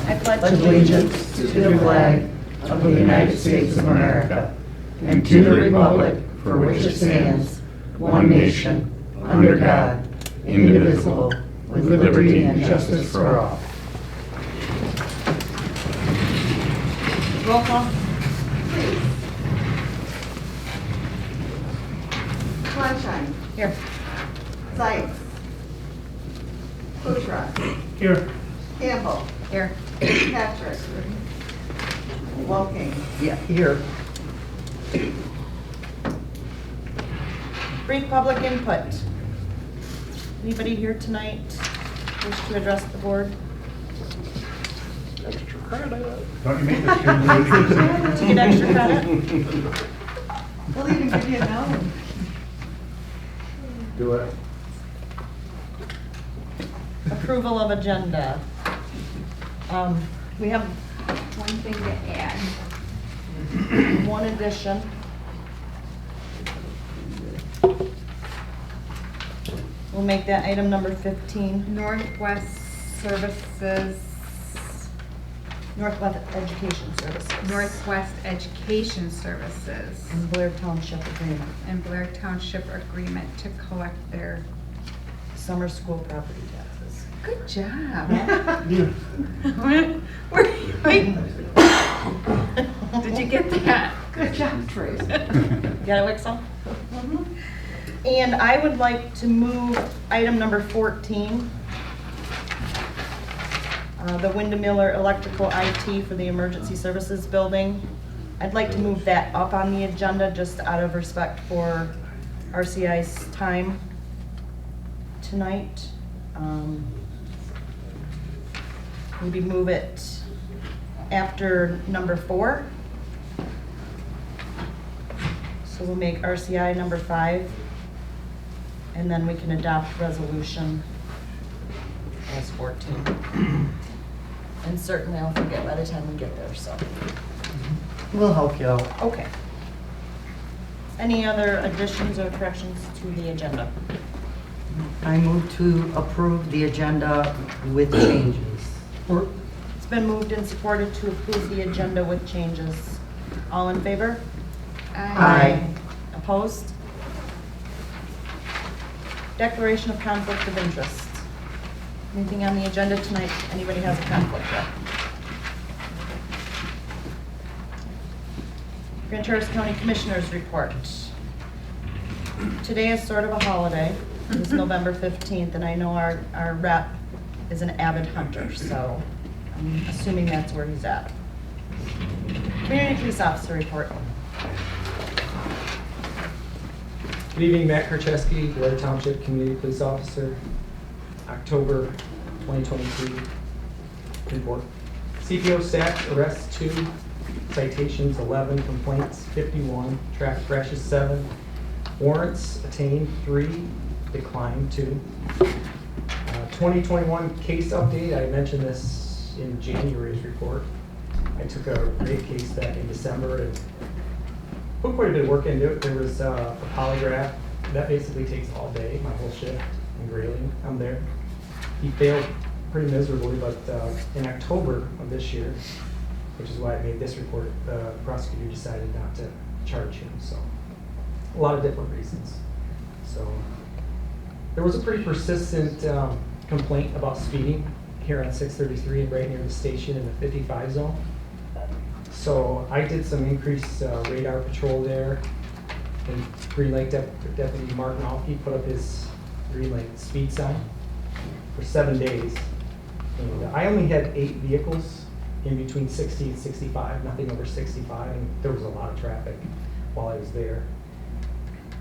I pledge allegiance to the flag of the United States of America and to the republic for which it stands, one nation, under God, indivisible, with liberty and justice for all. Roll call. Sunshine. Here. Sykes. Kuchera. Here. Campbell. Here. Patrick. Walking. Yeah, here. Brief public input. Anybody here tonight wish to address the board? Don't you make this too To get extra credit? We'll even give you a no. Do it. Approval of agenda. We have One thing to add, one addition. We'll make that item number 15. Northwest Services, Northwest Education Services. Northwest Education Services And Blair Township agreement. and Blair Township agreement to collect their, Summer school property taxes. good job. Yeah. Did you get that? Good job, Trace. Got it, Wixom? And I would like to move item number 14. The Windemiller Electrical IT for the Emergency Services Building. I'd like to move that up on the agenda just out of respect for RCI's time tonight. Maybe move it after number 4. So we'll make RCI number 5, and then we can adopt resolution as 14. And certainly I'll forget by the time we get there, so. We'll help you out. Okay. Any other additions or corrections to the agenda? I move to approve the agenda with changes. It's been moved and supported to approve the agenda with changes. All in favor? Aye. Opposed? Declaration of conflict of interest. Anything on the agenda tonight anybody has a conflict with? Grand Traverse County Commissioners Report. Today is sort of a holiday. It's November 15th, and I know our rep is an avid hunter, so I'm assuming that's where he's at. Community Police Officer Report. Good evening, Matt Karcheski, Blair Township Community Police Officer, October 2023 report. CPO stats, arrests 2, citations 11, complaints 51, traffic crashes 7, warrants attained 3, declined 2. 2021 case update, I mentioned this in January's report. I took a rape case back in December and put quite a bit of work into it. There was a polygraph. That basically takes all day, my whole shift in Grayling. I'm there. He failed pretty miserably, but in October of this year, which is why I made this report, the prosecutor decided not to charge him. So a lot of different reasons. So there was a pretty persistent complaint about speeding here on 633 and right near the station in the 55 zone. So I did some increased radar patrol there, and Green Lake Deputy Mark Nalke put up his Green Lake speed sign for 7 days. And I only had 8 vehicles in between 60 and 65, nothing over 65, and there was a lot of traffic while I was there.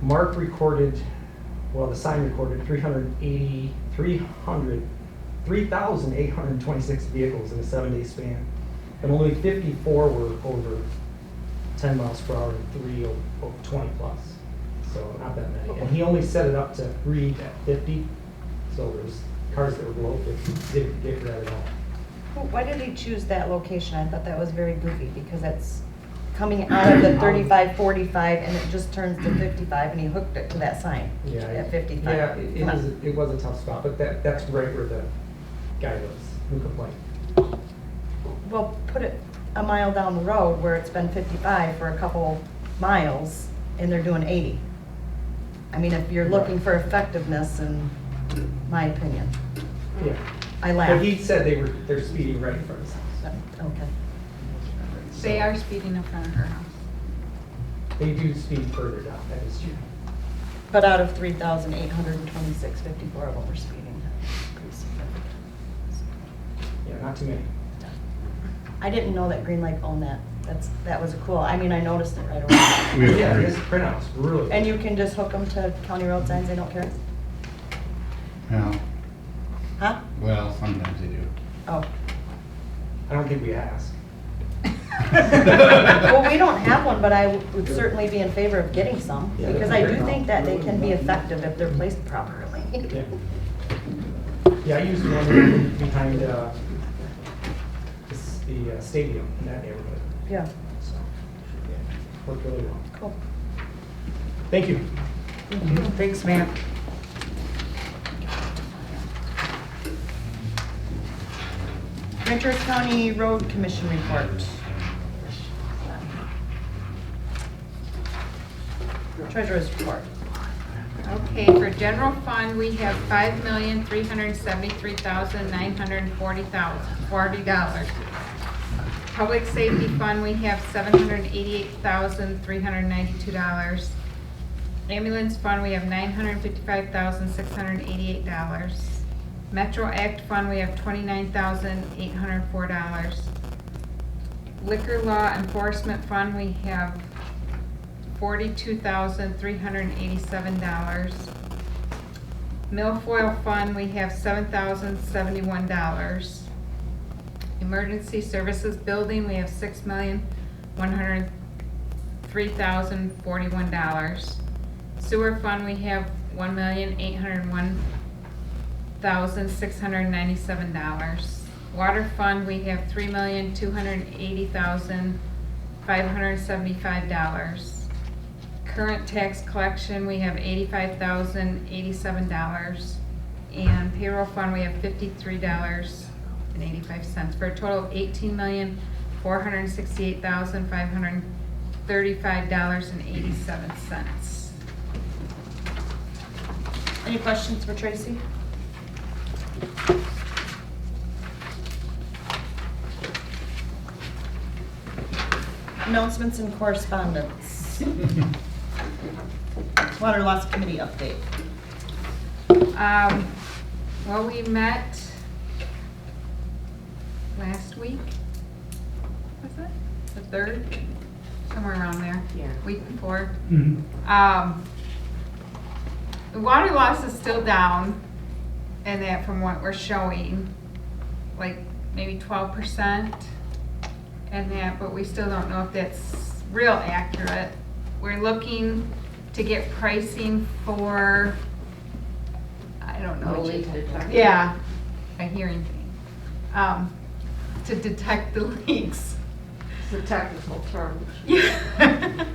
Mark recorded, well, the sign recorded 3,826 vehicles in a 7-day span. And only 54 were over 10 miles per hour and 3 over 20 plus. So not that many. And he only set it up to read at 50. So there's cars that were below 50 didn't get read at all. Well, why did he choose that location? I thought that was very goofy because it's coming out of the 35, 45 and it just turns to 55 and he hooked it to that sign at 55. Yeah, Come on. it was a tough spot, but that's right where the guy lives who complained. Well, put it a mile down the road where it's been 55 for a couple miles and they're doing 80. I mean, if you're looking for effectiveness, in my opinion, Yeah. I But laughed. he said they're speeding right in front of his house. Okay. They are speeding in front of her house. They do speed further down, that is true. But out of 3,826, 54 of them were speeding. Pretty significant. Yeah, not too many. I didn't know that Green Lake owned that. That was cool. I mean, I noticed it right away. We have Yeah, three. his printouts, really. And you can just hook them to county road signs, they don't care? No, Huh? well, sometimes they do. Oh. I don't think we asked. Well, we don't have one, but I would certainly be in favor of getting some, Yeah, because I do they're think that they can be effective if they're placed properly. Yeah. Yeah, I used one behind the stadium in that neighborhood, Yeah, so, yeah, worked really well. cool. Thank you. Thanks, Matt. Ventura County Road Commission report. Treasurer's report. Okay, for general fund, we have $5,373,940. Public safety fund, we have $788,392. Ambulance fund, we have $955,688. Metro Act fund, we have $29,804. Liquor law enforcement fund, we have $42,387. Milfoil fund, we have $7,071. Emergency services building, we have $6,103,041. Sewer fund, we have $1,801,697. Water fund, we have $3,280,575. Current tax collection, we have $85,087. And payroll fund, we have $53.85, for a total of $18,468,535.87. Any questions for Tracy? Announcements and correspondence. Water loss committee update. Well, we met last week, was it? The 3rd? Somewhere around there. Yeah. Week before. Mm-hmm. The water loss is still down, and that from what we're showing, like maybe 12%, and that, but we still don't know if that's real accurate. We're looking to get pricing for, I don't know. Leak detector. Yeah, a hearing thing, to detect the leaks. It's a technical term. We're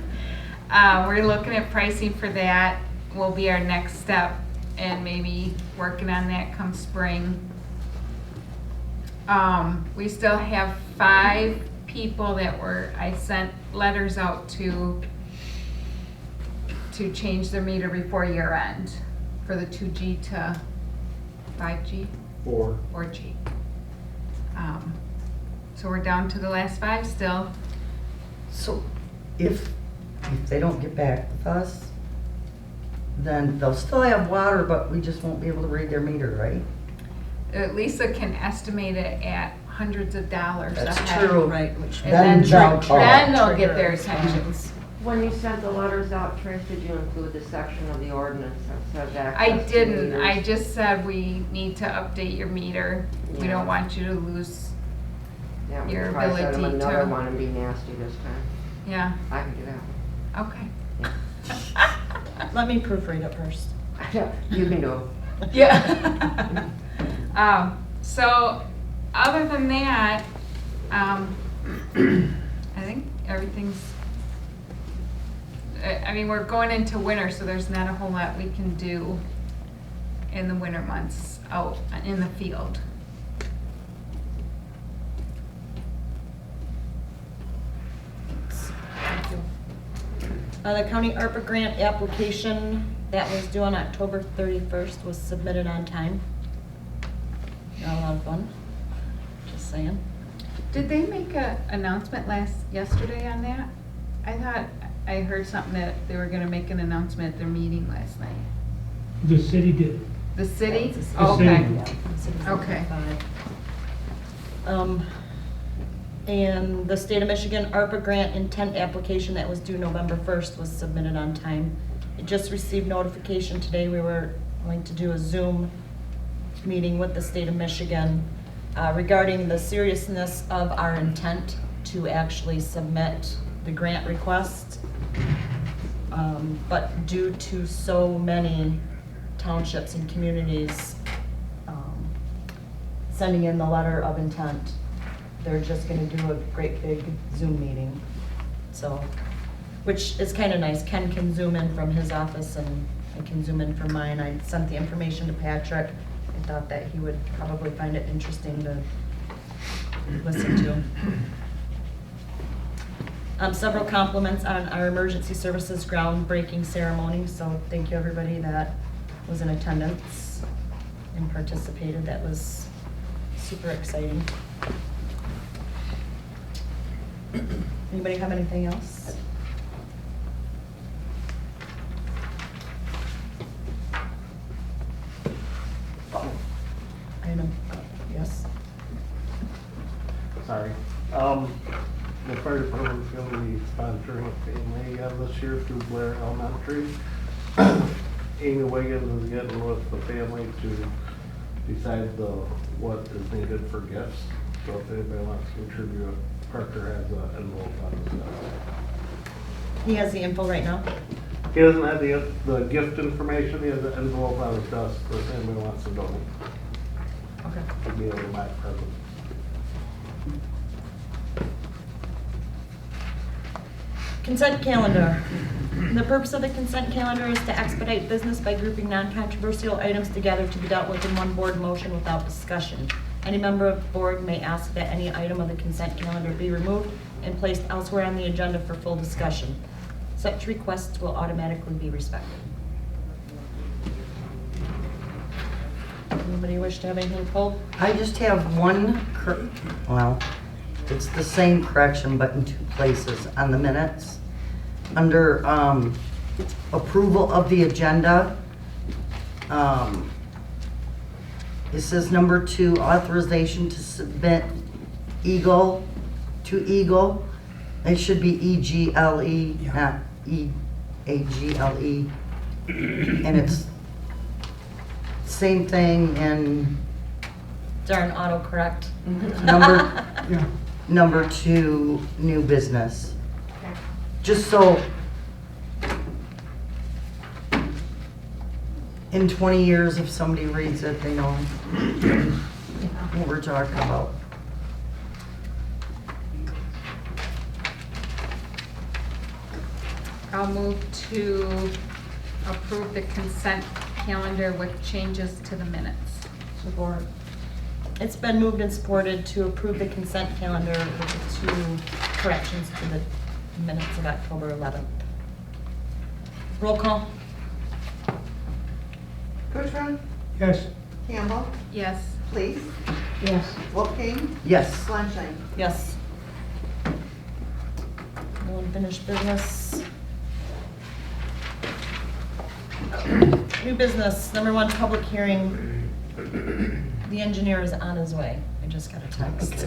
looking at pricing for that, will be our next step, and maybe working on that come spring. We still have 5 people that I sent letters out to change their meter before year end, for the 2G to 5G, 4G. So we're down to the last 5 still. So if they don't get back with us, then they'll still have water, but we just won't be able to read their meter, right? Lisa can estimate it at hundreds of dollars That's ahead. true. Right, which. And Then they'll call. then they'll get their Trigger. attentions. When you sent the letters out, Trish, did you include the section of the ordinance that says access I to didn't, meters? I just said we need to update your meter. We Yeah. don't want you to lose, Yeah, we your could probably send them ability another to- one and be nasty this time. yeah, I can do that. okay. Let me proofread it first. You can do it. Yeah. So, other than that, I think everything's, I mean, we're going into winter, so there's not a whole lot we can do in the winter months out in the field. The county ARPA grant application that was due on October 31st was submitted on time. Not a lot of fun, just saying. Did they make a announcement yesterday on that? I thought I heard something that they were gonna make an announcement at their meeting last night. The city did. The city? The Oh, city. okay. Okay. Okay. And the state of Michigan ARPA grant intent application that was due November 1st was submitted on time. It just received notification today. We were going to do a Zoom meeting with the state of Michigan regarding the seriousness of our intent to actually submit the grant request. But due to so many townships and communities sending in the letter of intent, they're just gonna do a great big Zoom meeting. So, which is kinda nice. Ken can Zoom in from his office and I can Zoom in from mine. I sent the information to Patrick. I thought that he would probably find it interesting to listen to. Several compliments on our emergency services groundbreaking ceremony, so thank you everybody that was in attendance and participated. That was super exciting. Anybody have anything else? Item, yes? Sorry. The fire department's gonna be sponsoring a family this year through Blair Elementary. Amy Wiggins is getting with the family to decide what is needed for gifts. So if anybody wants to contribute, Parker has an envelope on his desk. He has the info right now? He doesn't have the gift information, he has an envelope on his desk, so if anybody wants to donate, Okay. he'll be able to buy a present. Consent calendar. The purpose of the consent calendar is to expedite business by grouping non-controversial items together to be dealt with in one board motion without discussion. Any member of the board may ask that any item of the consent calendar be removed and placed elsewhere on the agenda for full discussion. Such requests will automatically be respected. Anybody wish to have anything pulled? I just have one, well, it's the same correction, but in two places on the minutes. Under approval of the agenda, it says number 2, authorization to submit Eagle to Eagle. It should be EGLE, not EAGLE. And it's same thing in Darn autocorrect. number 2, new business. Just so in 20 years, if somebody reads it, they know what we're talking about. I'll move to approve the consent calendar with changes to the minutes. Support. It's been moved and supported to approve the consent calendar with the 2 corrections to the minutes of October 11th. Roll call. Kuchar, Yes. Campbell, Yes. Please, Yes. Wolfgang, Yes. Fleischman. Yes. No unfinished business. New business, number 1, public hearing. The engineer is on his way. I just got a text.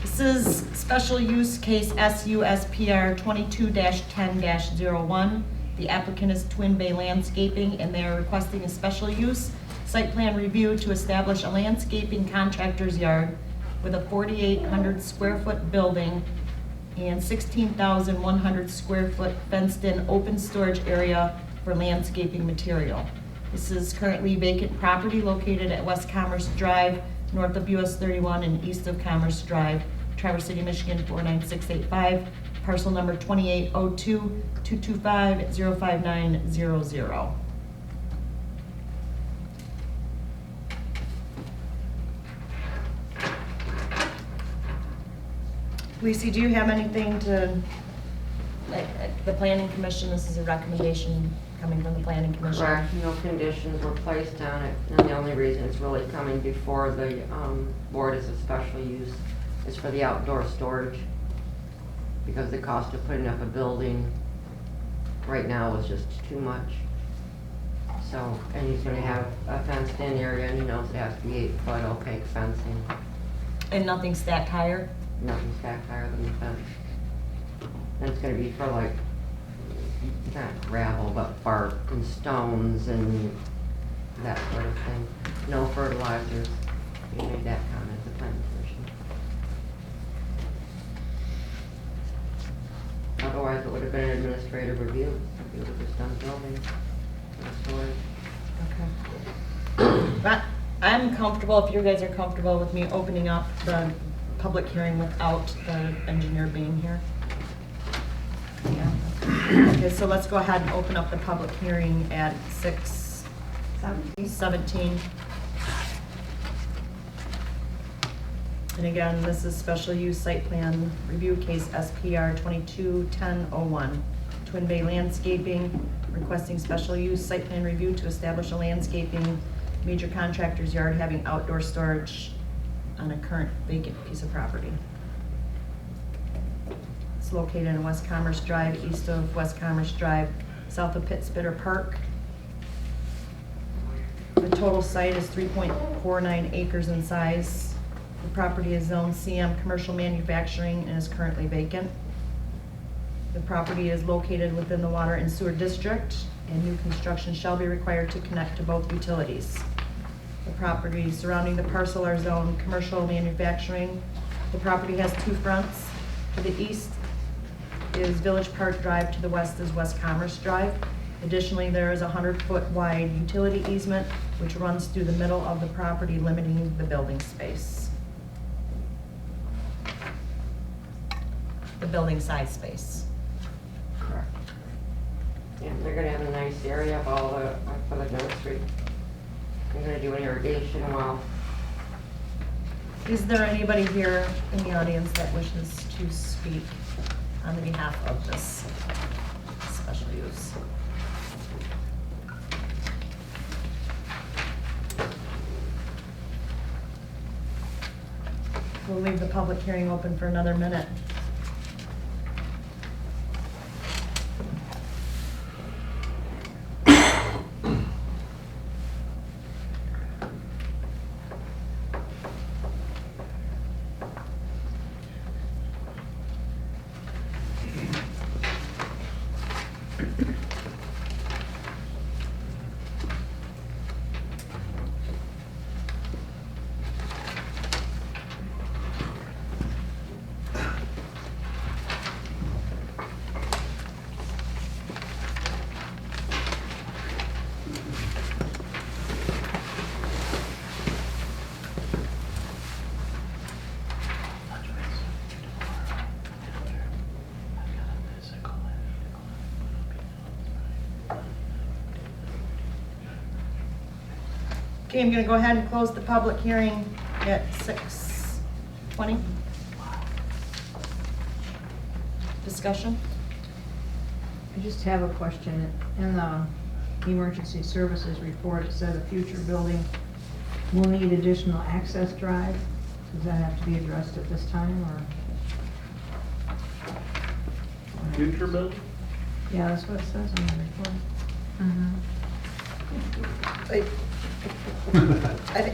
This is special use case SUSPR 22-10-01. The applicant is Twin Bay Landscaping, and they are requesting a special use site plan review to establish a landscaping contractor's yard with a 4,800 square foot building and 16,100 square foot fenced-in open storage area for landscaping material. This is currently vacant property located at West Commerce Drive, north of US 31 and east of Commerce Drive, Traverse City, Michigan 49685, parcel number 2802-225-05900. Lisa, do you have anything to, the planning commission, this is a recommendation coming from the planning commission? Correct, no conditions were placed on it, and the only reason it's really coming before the board as a special use is for the outdoor storage. Because the cost of putting up a building right now is just too much. So, and he's gonna have a fenced in area, and he knows it has to be 8-foot opaque fencing. And nothing stacked higher? Nothing stacked higher than the fence. And it's gonna be for like, not gravel, but bark and stones and that sort of thing. No fertilizers. We made that comment at the planning commission. Otherwise, it would have been an administrative review. It would have just done building and storage. Okay. But I'm comfortable, if you guys are comfortable with me opening up the public hearing without the engineer being here. Yeah. Okay, so let's go ahead and open up the public hearing at 6:17. And again, this is special use site plan review case SPR 22-1001. Twin Bay Landscaping requesting special use site plan review to establish a landscaping major contractor's yard having outdoor storage on a current vacant piece of property. It's located in West Commerce Drive, east of West Commerce Drive, south of Pittsbitter Park. The total site is 3.49 acres in size. The property is zoned CM Commercial Manufacturing and is currently vacant. The property is located within the Water and Sewer District, and new construction shall be required to connect to both utilities. The properties surrounding the parcel are zoned Commercial Manufacturing. The property has two fronts. To the east is Village Park Drive, to the west is West Commerce Drive. Additionally, there is a 100-foot wide utility easement which runs through the middle of the property, limiting the building space. The building size space. Correct. Yeah, they're gonna have a nice area of all the, for the nursery. They're gonna do an irrigation well. Is there anybody here in the audience that wishes to speak on the behalf of this special use? We'll leave the public hearing open for another minute. Okay, I'm gonna go ahead and close the public hearing at 6:20. Discussion? I just have a question. In the emergency services report, it said a future building will need additional access drive. Does that have to be addressed at this time, or? Future building? Yeah, that's what it says in the report.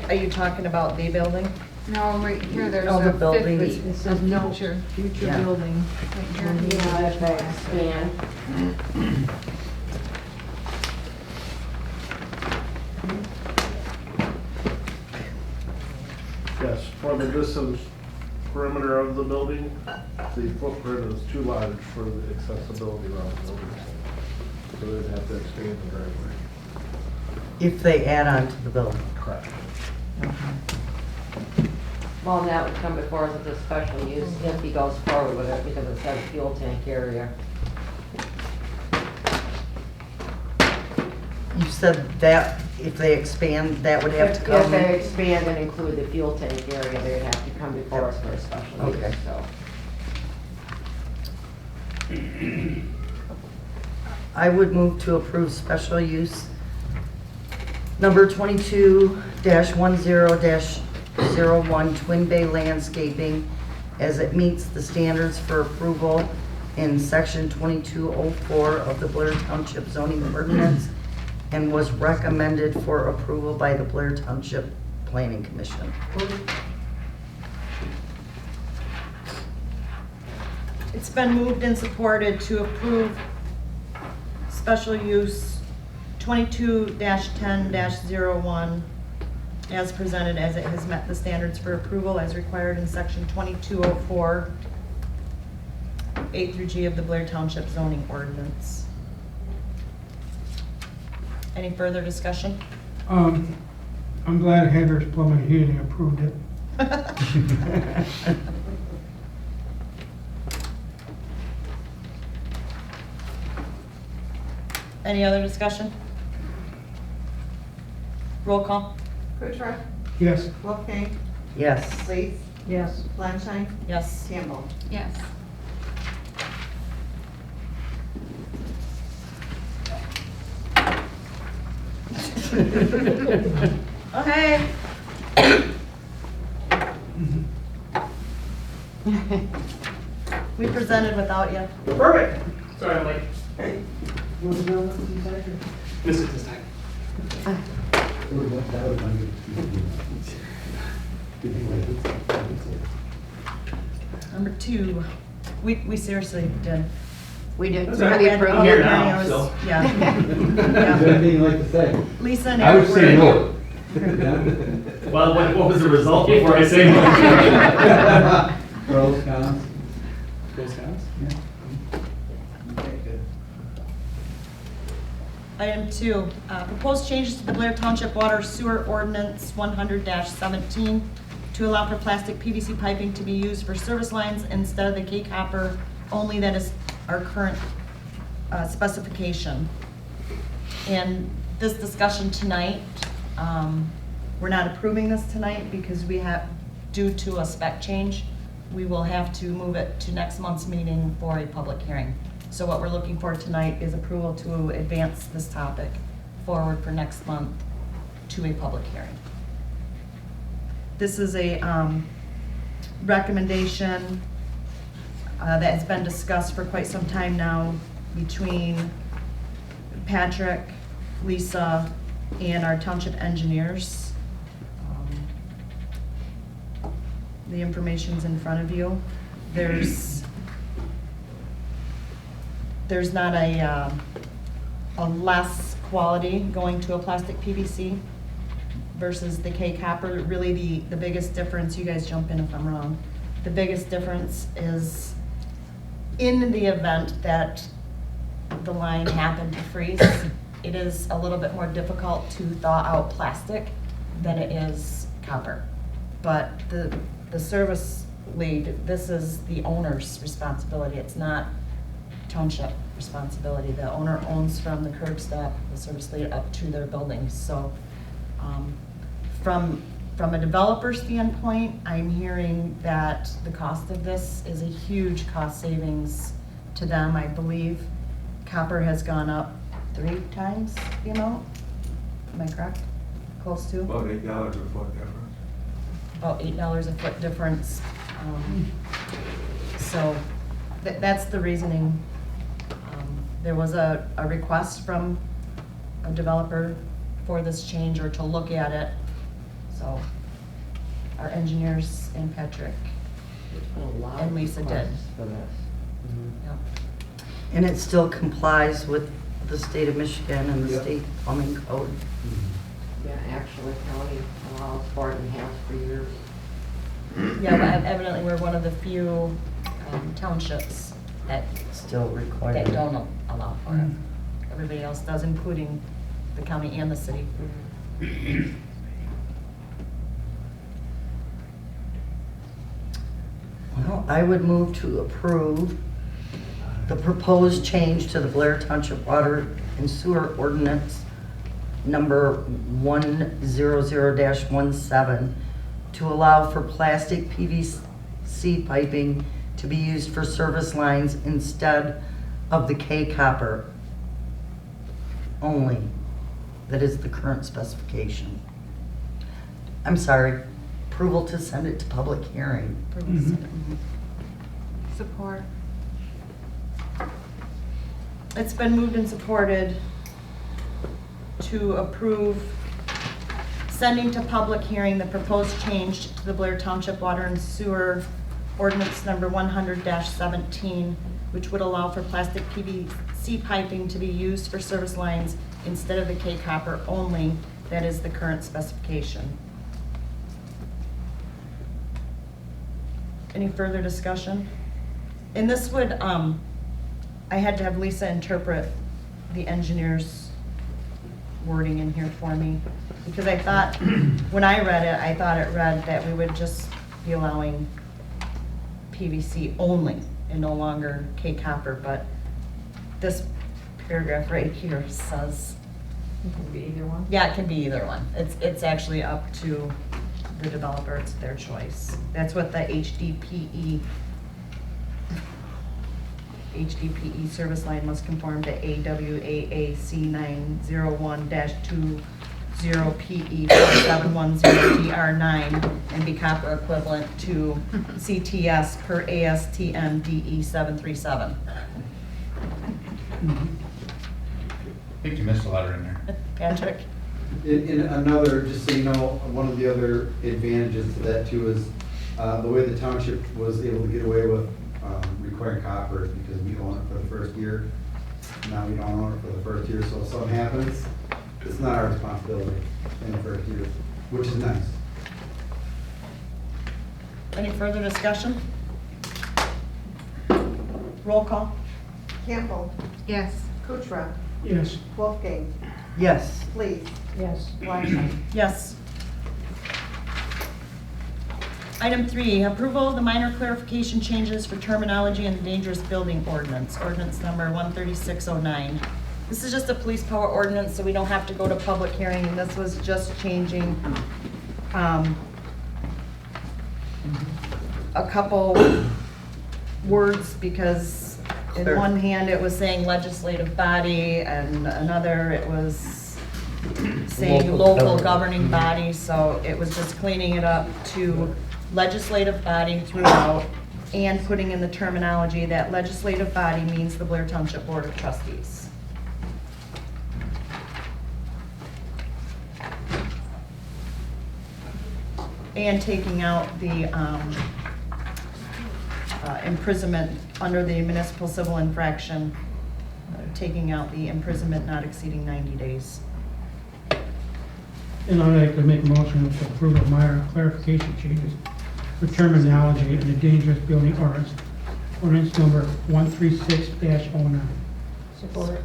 Are you talking about the building? No, right here, there's Oh, a the fifth. building. It says no future Yeah. building. Right will need here. additional access. Scan. Yes, for the distance perimeter of the building, the footprint is too large for the accessibility around the building. So they'd have to expand the driveway. If they add on to the building. Correct. Well, and that would come before us as a special use if he goes forward with it, because it says fuel tank area. You said that if they expand, that would have to If come. they expand and include the fuel tank area, they'd have to come before us for a special use, Okay. so. I would move to approve special use number 22-10-01 Twin Bay Landscaping as it meets the standards for approval in section 2204 of the Blair Township zoning ordinance and was recommended for approval by the Blair Township Planning Commission. It's been moved and supported to approve special use 22-10-01 as presented, as it has met the standards for approval as required in section 2204 A through G of the Blair Township zoning ordinance. Any further discussion? I'm glad Heather's Plumbing and Heating approved it. Any other discussion? Roll call? Kuchar, Yes. Wolfgang, Yes. Lees, Yes. Fleischheim, Yes. Campbell. Yes. Okay. We presented without you. Perfect. Sorry, I'm late. Missed it this time. Number 2, we seriously did. We did. That's all right. We had approved I'm here it. now, videos. so. Yeah. Is Yeah. there anything you'd like to say? Lisa and I would Eric say were- no. Well, what was the result before I say no? Pros, cons? Pros, cons? Okay, good. Item 2, proposed changes to the Blair Township Water Sewer Ordinance 100-17 to allow for plastic PVC piping to be used for service lines instead of the K-copper only. That is our current specification. And this discussion tonight, we're not approving this tonight because we have, due to a spec change, we will have to move it to next month's meeting for a public hearing. So what we're looking for tonight is approval to advance this topic forward for next month to a public hearing. This is a recommendation that has been discussed for quite some time now between Patrick, Lisa, and our township engineers. The information's in front of you. There's not a less quality going to a plastic PVC versus the K-copper. Really the biggest difference, you guys jump in if I'm wrong, the biggest difference is in the event that the line happened to freeze, it is a little bit more difficult to thaw out plastic than it is copper. But the service lead, this is the owner's responsibility. It's not township responsibility. The owner owns from the curb stop, the service lead up to their buildings. So from a developer standpoint, I'm hearing that the cost of this is a huge cost savings to them. I believe copper has gone up 3 times the amount. Am I correct? Close to? About $8 a foot difference. About $8 a foot difference. So that's the reasoning. There was a request from a developer for this change or to look at it. So our engineers and Patrick and Lisa did. Yep. And it still complies with the state of Michigan and the Yep. state plumbing code. Yeah, actually, county allows for it and has for years. Yeah, but evidently we're one of the few townships that Still required. don't allow for it. Everybody else does, including the county and the city. Well, I would move to approve the proposed change to the Blair Township Water and Sewer Ordinance number 100-17 to allow for plastic PVC piping to to be used for service lines instead of the K copper only. That is the current specification. I'm sorry, approval to send it to public hearing. Support. It's been moved and supported to approve sending to public hearing the proposed change to the Blair Township Water and Sewer Ordinance number 100-17, which would allow for plastic PVC piping to be used for service lines instead of the K copper only. That is the current specification. Any further discussion? And this would, I had to have Lisa interpret the engineer's wording in here for me, because I thought, when I read it, I thought it read that we would just be allowing PVC only and no longer K copper, but this paragraph right here says, It can be either one. yeah, it can be either one. It's actually up to the developer, it's their choice. That's what the HDPE service line must conform to AWAAC 901-20PE 4710DR9 and be copper equivalent to CTS per ASTM DE 737. I think you missed a letter in there. Patrick? In another, just so you know, one of the other advantages to that too is the way the township was able to get away with requiring copper is because we own it for the first year. Now we don't own it for the first year, so if something happens, it's not our responsibility in the first year, which is nice. Any further discussion? Roll call? Campbell, Yes. Kuchera, Yes. Wolfgang, Yes. Lees, Yes. Fleischman. Yes. Item 3, approval of the minor clarification changes for terminology in the dangerous building ordinance, ordinance number 13609. This is just a police power ordinance, so we don't have to go to public hearing, and this was just changing a couple words, because in Sure. one hand it was saying legislative body, and another it was saying local governing body, so it was just cleaning it up to legislative body throughout and putting in the terminology that legislative body means the Blair Township Board of Trustees. And taking out the imprisonment under the municipal civil infraction, taking out the imprisonment not exceeding 90 days. And I'd like to make a motion to approve of minor clarification changes for terminology in the dangerous building ordinance, ordinance number 136-09. Support.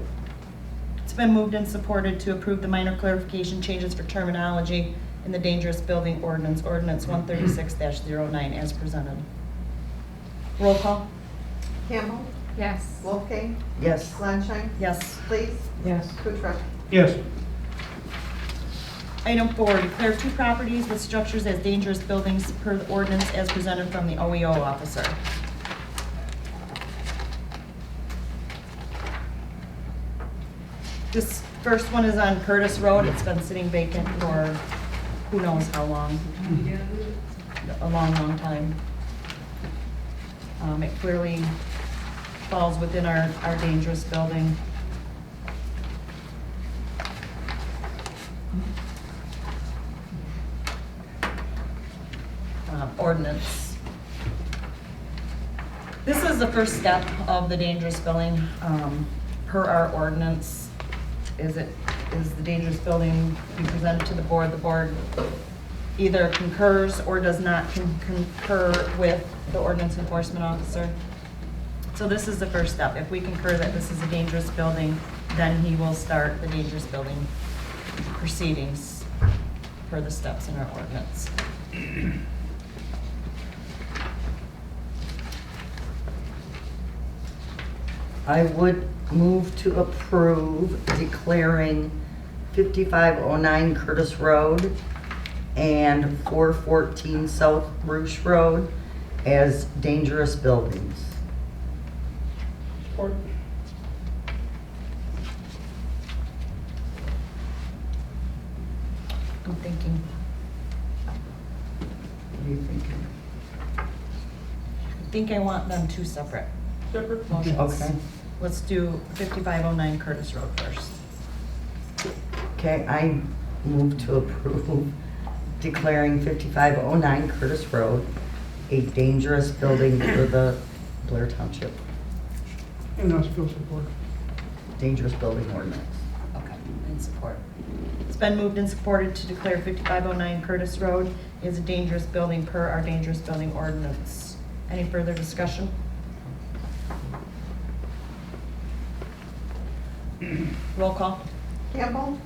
It's been moved and supported to approve the minor clarification changes for terminology in the dangerous building ordinance, ordinance 136-09 as presented. Roll call? Campbell, Yes. Wolfgang, Yes. Fleischman, Yes. Lees, Yes. Kuchera. Yes. Item 4, declare 2 properties with structures as dangerous buildings per the ordinance as presented from the OEO officer. This first one is on Curtis Road. It's been sitting vacant for who knows how long. A long, long time. It clearly falls within our dangerous building. Ordinance. This is the first step of the dangerous building, per our ordinance. Is the dangerous building be presented to the board either concurs or does not concur with the ordinance enforcement officer. So this is the first step. If we concur that this is a dangerous building, then he will start the dangerous building proceedings per the steps in our ordinance. I would move to approve declaring 5509 Curtis Road and 414 South Rouge Road as dangerous buildings. Support. I'm thinking, What are you thinking? I think I want them two separate Separate. motions. Okay. Let's do 5509 Curtis Road first. Okay, I move to approve declaring 5509 Curtis Road a dangerous building for the Blair Township. And I'll still support. Dangerous building ordinance. Okay, and support. It's been moved and supported to declare 5509 Curtis Road is a dangerous building per our dangerous building ordinance. Any further discussion? Roll call. Campbell,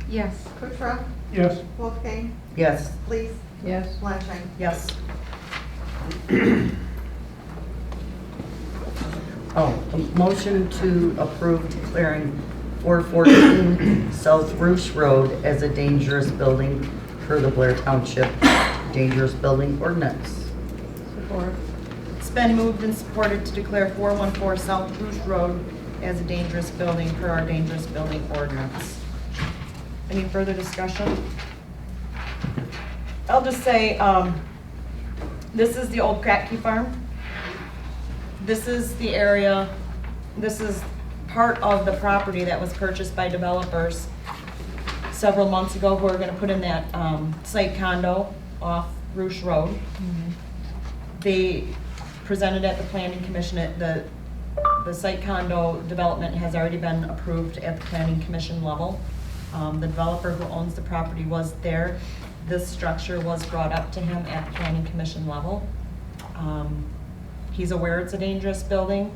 Yes. Kuchera, Yes. Wolfgang, Yes. Lees, Yes. Fleischheim. Yes. Oh, a motion to approve declaring 414 South Roosh Road as a dangerous building per the Blair Township dangerous building ordinance. Support. It's been moved and supported to declare 414 South Bruce Road as a dangerous building per our dangerous building ordinance. Any further discussion? I'll just say, this is the old Kratky farm. This is the area, this is part of the property that was purchased by developers several months ago who are gonna put in that, site condo off Roosh Road. They presented at the planning commission, the site condo development has already been approved at the planning commission level. The developer who owns the property was there. This structure was brought up to him at the planning commission level. He's aware it's a dangerous building,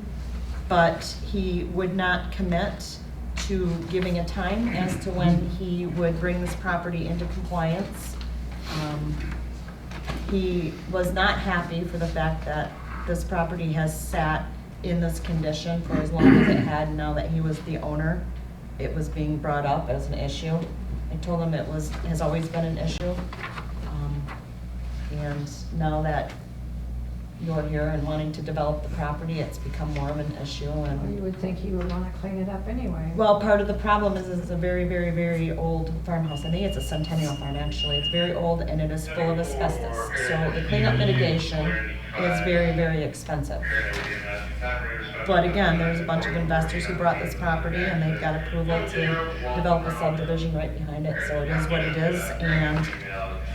but he would not commit to giving a time as to when he would bring this property into compliance. He was not happy for the fact that this property has sat in this condition for as long as it had. Now that he was the owner, it was being brought up as an issue. I told him it has always been an issue. And now that you're here and wanting to develop the property, it's become more of an issue. Well, And you would think he would want to clean it up anyway. well, part of the problem is it's a very, very, very old farmhouse. I think it's a centennial farm, actually. It's very old and it is full of asbestos. So the cleanup mitigation is very, very expensive. But again, there's a bunch of investors who bought this property and they've got approval to develop a subdivision right behind it. So it is what it is. And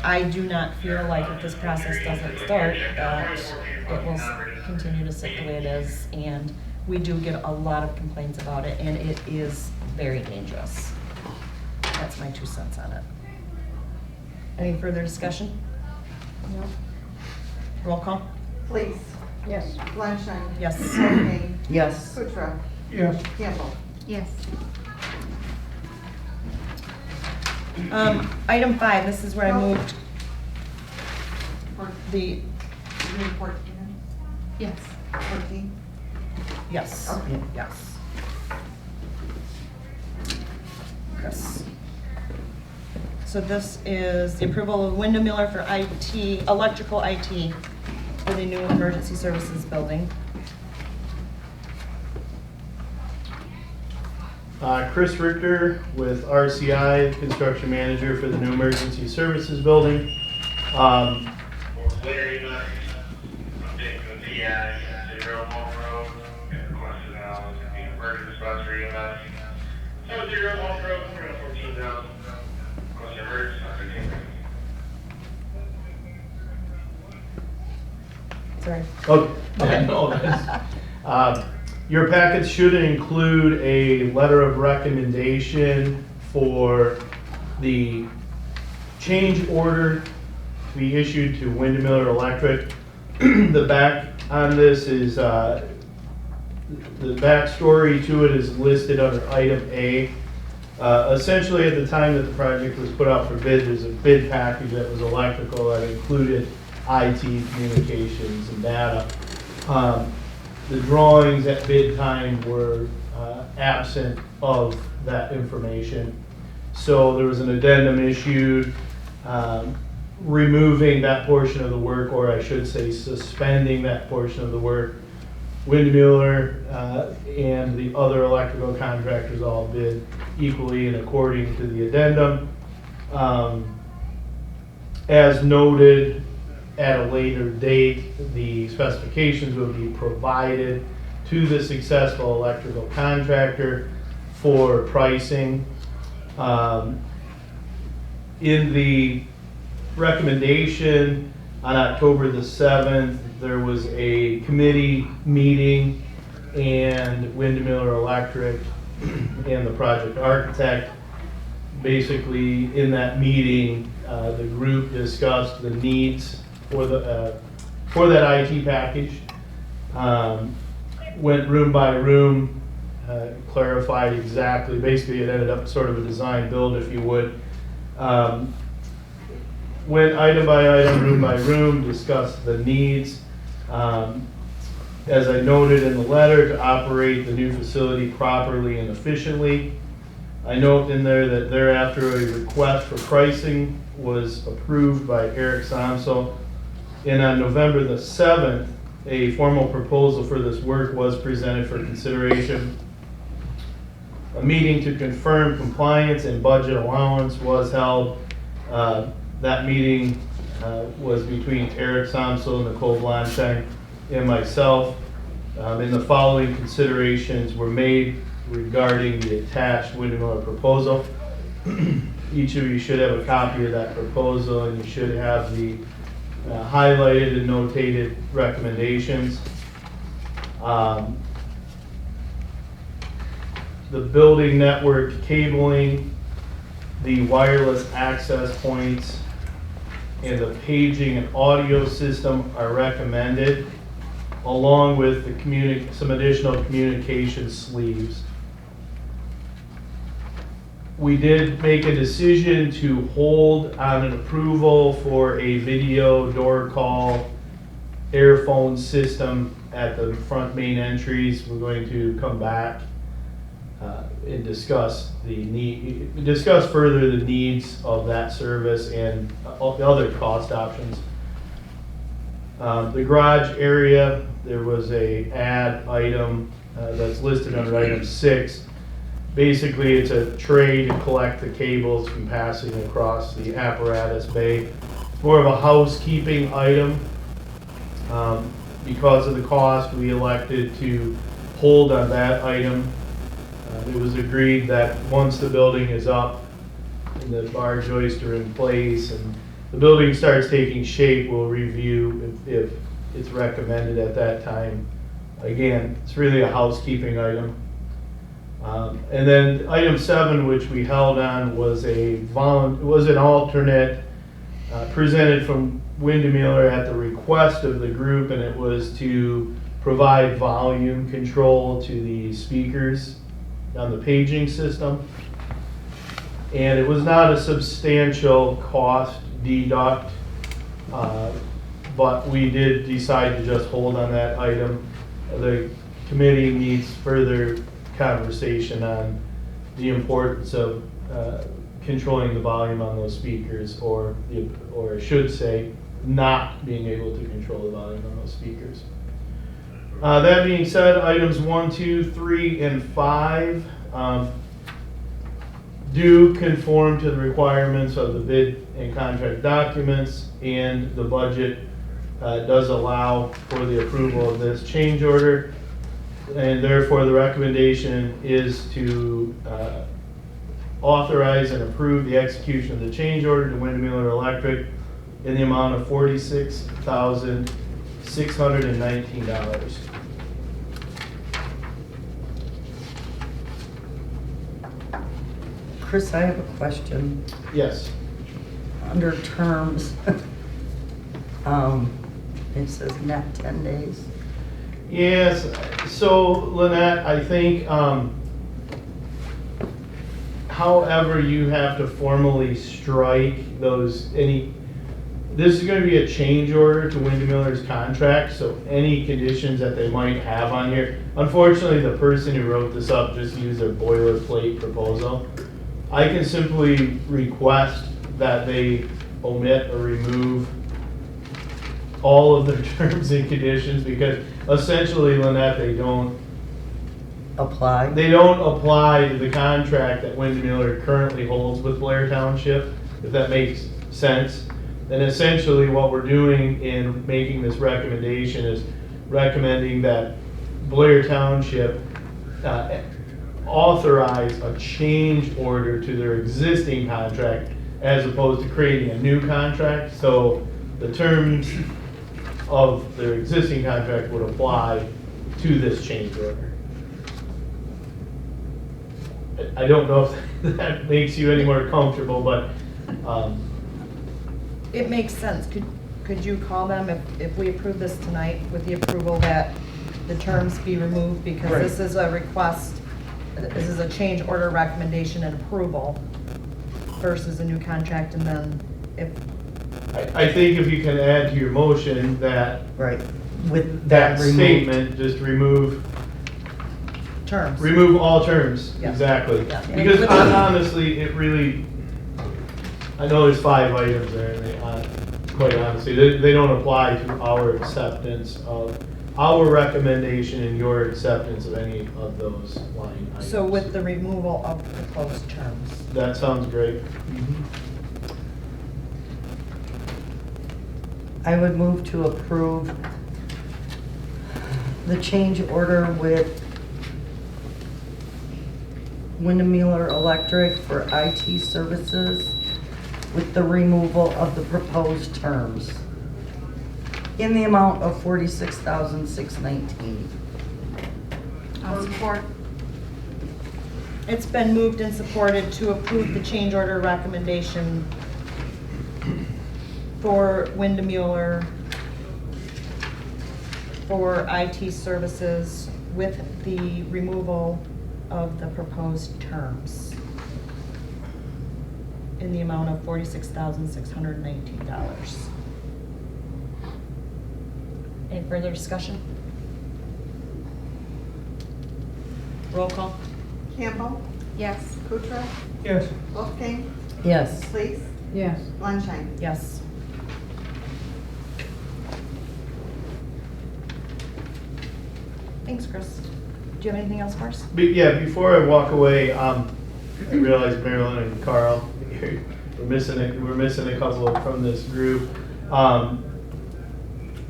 I do not feel like if this process doesn't start, that it will continue to sit the way it is. And we do get a lot of complaints about it, and it is very dangerous. That's my 2 cents on it. Any further discussion? No? Roll call? Lees, Yes. Fleischheim. Yes. Wolfgang, Yes. Kuchera, Yes. Campbell. Yes. Item 5, this is where I moved the, You mean 14? Yes. 14? yes, Okay. yes. Yes. So this is the approval of Wyndham Miller for IT, electrical IT for the new emergency services building. Chris Richter with RCI, construction manager for the new emergency services building. Larry, I'm taking the TI, 0 Home Road, and requested now the emergency spots for EMS. So 0 Home Road, 314,000. Requested emergency spots for Sorry. Okay. No, that's- Your packets should include a letter of recommendation for the change order to be issued to Wyndham Miller Electric. The back on this is, the backstory to it is listed under item A. Essentially, at the time that the project was put out for bid, there's a bid package that was electrical that included IT, communications, and data. The drawings at bid time were absent of that information. So there was an addendum issued removing that portion of the work, or I should say suspending that portion of the work. Windmiller and the other electrical contractors all bid equally and according to the addendum. As noted, at a later date, the specifications will be provided to the successful electrical contractor for pricing. In the recommendation on October the 7th, there was a committee meeting, and Windmiller Electric and the project architect, basically in that meeting, the group discussed the needs for that IT package. Went room by room, clarified exactly, basically it ended up sort of a design build, if you would. Went item by item, room by room, discussed the needs. As I noted in the letter, to operate the new facility properly and efficiently. I note in there that thereafter a request for pricing was approved by Eric Samsel. And on November the 7th, a formal proposal for this work was presented for consideration. A meeting to confirm compliance and budget allowance was held. That meeting was between Eric Samsel, Nicole Blanchard, and myself. And the following considerations were made regarding the attached Windmiller proposal. Each of you should have a copy of that proposal, and you should have the highlighted and notated recommendations. The building network cabling, the wireless access points, and the paging and audio system are recommended, along with the some additional communication sleeves. We did make a decision to hold on an approval for a video door call airphone system at the front main entries. We're going to come back and discuss further the needs of that service and all the other cost options. The garage area, there was a add item that's listed under item 6. Basically, it's a tray to collect the cables from passing across the apparatus bay. More of a housekeeping item. Because of the cost, we elected to hold on that item. It was agreed that once the building is up and the bar joists are in place and the building starts taking shape, we'll review if it's recommended at that time. Again, it's really a housekeeping item. And then item 7, which we held on, was an alternate presented from Windmiller at the request of the group, and it was to provide volume control to the speakers on the paging system. And it was not a substantial cost deduct, but we did decide to just hold on that item. The committee needs further conversation on the importance of controlling the volume on those speakers, or I should say, not being able to control the volume on those speakers. That being said, items 1, 2, 3, and 5 do conform to the requirements of the bid and contract documents, and the budget does allow for the approval of this change order. And therefore, the recommendation is to authorize and approve the execution of the change order to Windmiller Electric in the amount of $46,619. Chris, I have a question. Yes. Under terms, it says net 10 days. Yes, so Lynette, I think, however, you have to formally strike those, this is going to be a change order to Windmiller's contract, so any conditions that they might have on here, unfortunately, the person who wrote this up just used their boilerplate proposal. I can simply request that they omit or remove all of their terms and conditions, because essentially, Lynette, they don't Apply? apply to the contract that Windmiller currently holds with Blair Township, if that makes sense. And essentially, what we're doing in making this recommendation is recommending that Blair Township authorize a change order to their existing contract as opposed to creating a new contract. So the terms of their existing contract would apply to this change order. I don't know if that makes you any more comfortable, but It makes sense. Could you call them if we approve this tonight with the approval that the terms be removed? Because Right. this is a request, this is a change order recommendation and approval versus a new contract, and then if, I think if you can add to your motion that Right, with that that removed. statement, just remove terms. all terms, Yeah. exactly. Yeah. Because honestly, it really, I know there's 5 items there, and quite honestly, they don't apply to our acceptance of, our recommendation and your acceptance of any of those line items. So with the removal of proposed terms. That sounds great. I would move to approve the change order with Windmiller Electric for IT services with the removal of the proposed terms in the amount of $46,619. I'll support. It's been moved and supported to approve the change order recommendation for Windmuller for IT services with the removal of the proposed terms in the amount of $46,619. Any further discussion? Roll call. Campbell, Yes. Kutrah, Yes. Wolfgang, Yes. Lees, Yes. Lundstein. Yes. Thanks, Chris. Do you have anything else for us? Yeah, before I walk away, I realize Marilyn and Carl, we're missing a couple from this group.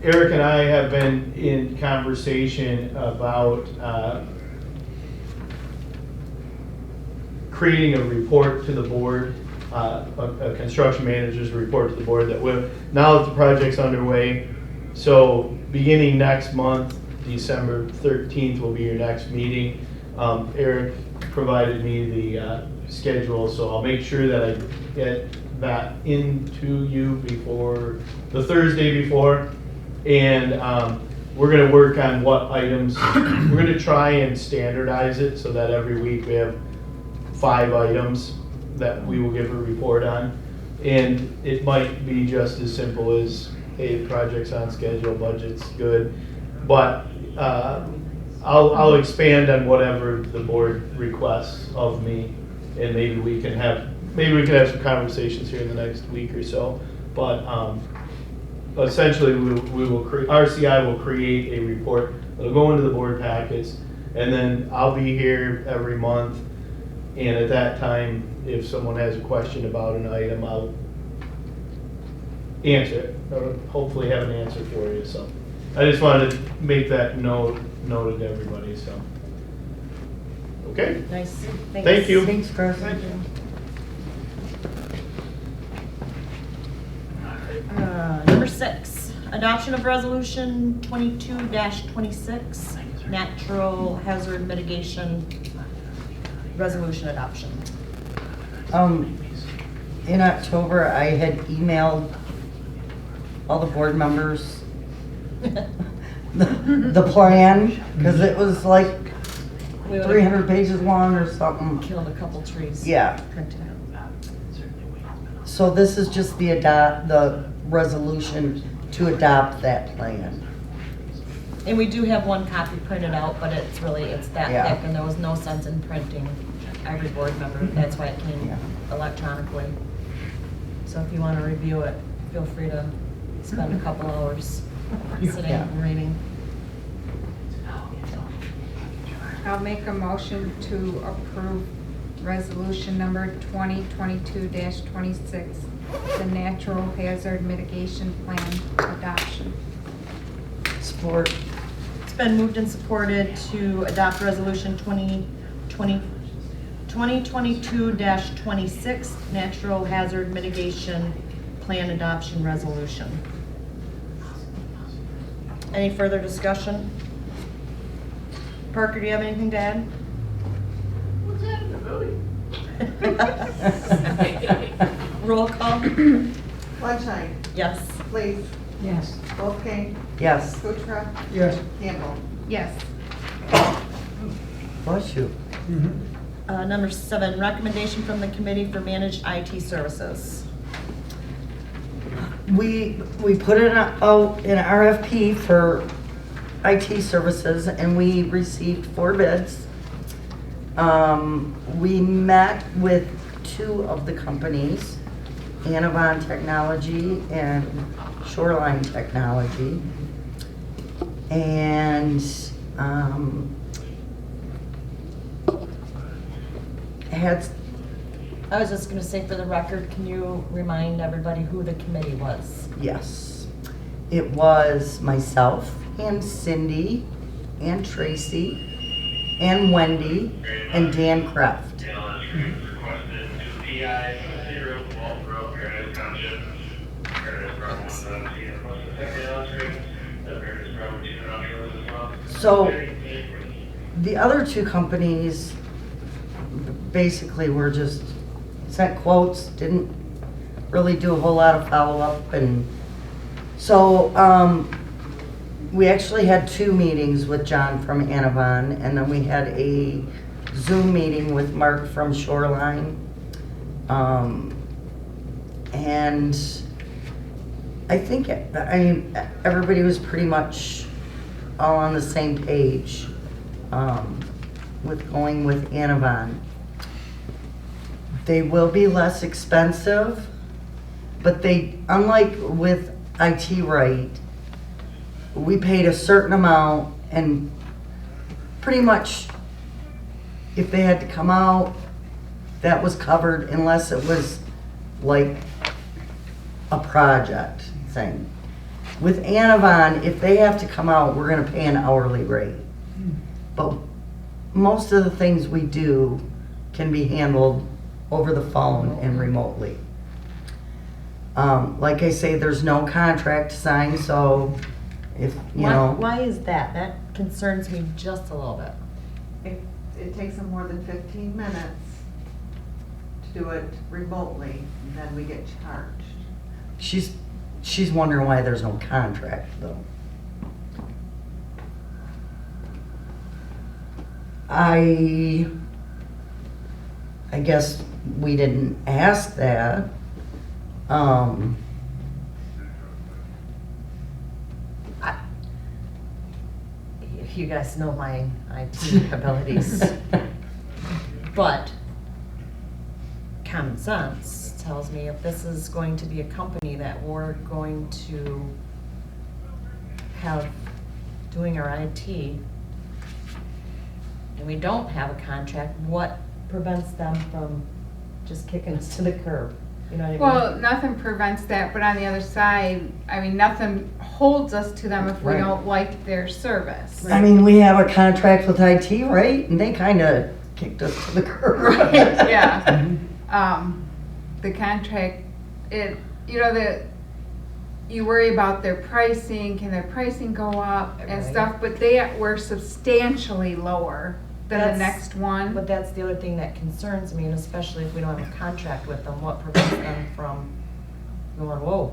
Eric and I have been in conversation about creating a report to the board, a construction manager's report to the board that will, now that the project's underway, so beginning next month, December 13th will be your next meeting. Eric provided me the schedule, so I'll make sure that I get that into you before, the Thursday before. And we're gonna work on what items, we're gonna try and standardize it so that every week we have 5 items that we will give a report on. And it might be just as simple as, hey, the project's on schedule, budget's good. But I'll expand on whatever the board requests of me, and maybe we can have some conversations here in the next week or so. But essentially, RCI will create a report that'll go into the board packets, and then I'll be here every month. And at that time, if someone has a question about an item, I'll answer it, or hopefully have an answer for you. So I just wanted to make that noted to everybody. So okay. Nice. Thanks. Thank you. Thanks, Chris. Number 6, adoption of resolution 22-26, natural hazard mitigation resolution adoption. In October, I had emailed all the board members the plan, because it was like We would've 300 pages long or something. Killed a couple trees. Yeah. Printed out. So this is just the resolution to adopt that plan. And we do have one copy printed out, but it's that Yeah. thick, and there was no sense in printing every board member. That's why it came Yeah. electronically. So if you want to review it, feel free to spend a couple hours sitting Yeah. and reading. I'll make a motion to approve resolution number 2022-26, the natural hazard mitigation plan adoption. Support. It's been moved and supported to adopt resolution 2022-26, natural hazard mitigation plan adoption resolution. Any further discussion? Parker, do you have anything to add? What's that in the building? Roll call? Sunshine, Yes. Lees, Yes. Wolfgang, Yes. Kuchar, Yes. Campbell. Yes. Bless you. Number 7, recommendation from the Committee for Managed IT Services. We put it out in RFP for IT services and we received 4 bids. We met with 2 of the companies, Anavon Technology and Shoreline Technology. And I was just gonna say, for the record, can you remind everybody who the committee was? yes, it was myself and Cindy and Tracy and Wendy and Dan Kraft. Requested 2 PI, 0, Walt Road, Paradise Township. Paradise Road 1, requested second illustrator. Paradise Road 2, Road as well. So the other 2 companies basically were just sent quotes, didn't really do a whole lot of follow-up. And so we actually had 2 meetings with John from Anavon, and then we had a Zoom meeting with Mark from Shoreline. And I think, everybody was pretty much all on the same page with going with Anavon. They will be less expensive, but they, unlike with IT Right, we paid a certain amount and pretty much if they had to come out, that was covered unless it was like a project thing. With Anavon, if they have to come out, we're gonna pay an hourly rate. But most of the things we do can be handled over the phone and remotely. Like I say, there's no contract signed, so if, you know. Why is that? That concerns me just a little bit. It takes them more than 15 minutes to do it remotely, and then we get charged. She's wondering why there's no contract, though. I guess we didn't ask that. You guys know my IT abilities. But common sense tells me if this is going to be a company that we're going to have doing our IT, and we don't have a contract, what prevents them from just kicking us to the curb? You know what I mean? Well, nothing prevents that, but on the other side, I mean, nothing holds us to them if we Right. don't like their service. I mean, we have a contract with IT, right? And they kind of kicked us to the curb. Right, yeah. The contract, you worry about their pricing, can their pricing go up and Right. stuff, but they were substantially lower than the That's- next one. But that's the other thing that concerns me, and especially if we don't have a contract with them, what prevents them from going, whoa,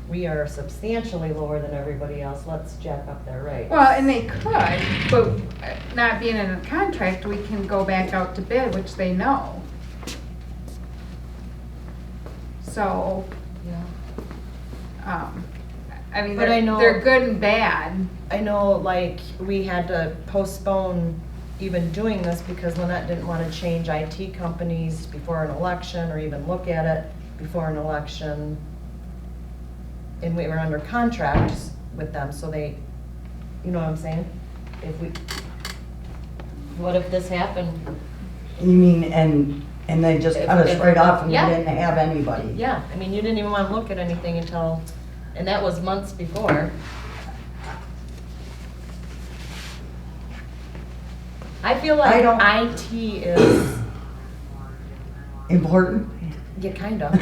we are substantially lower than everybody else, let's jack up their rates. Well, and they could, but not being in a contract, we can go back out to bid, which they know. So, Yeah. I mean, But I know- they're good and bad. I know, like, we had to postpone even doing this because Lynette didn't want to change IT companies before an election or even look at it before an election, and we were under contract with them, so they, you know what I'm saying? What if this happened? You mean, and they just cut us right off and we Yeah. didn't have anybody? Yeah, I mean, you didn't even want to look at anything until, and that was months before. I feel like I don't- IT is, Important? yeah, kind of.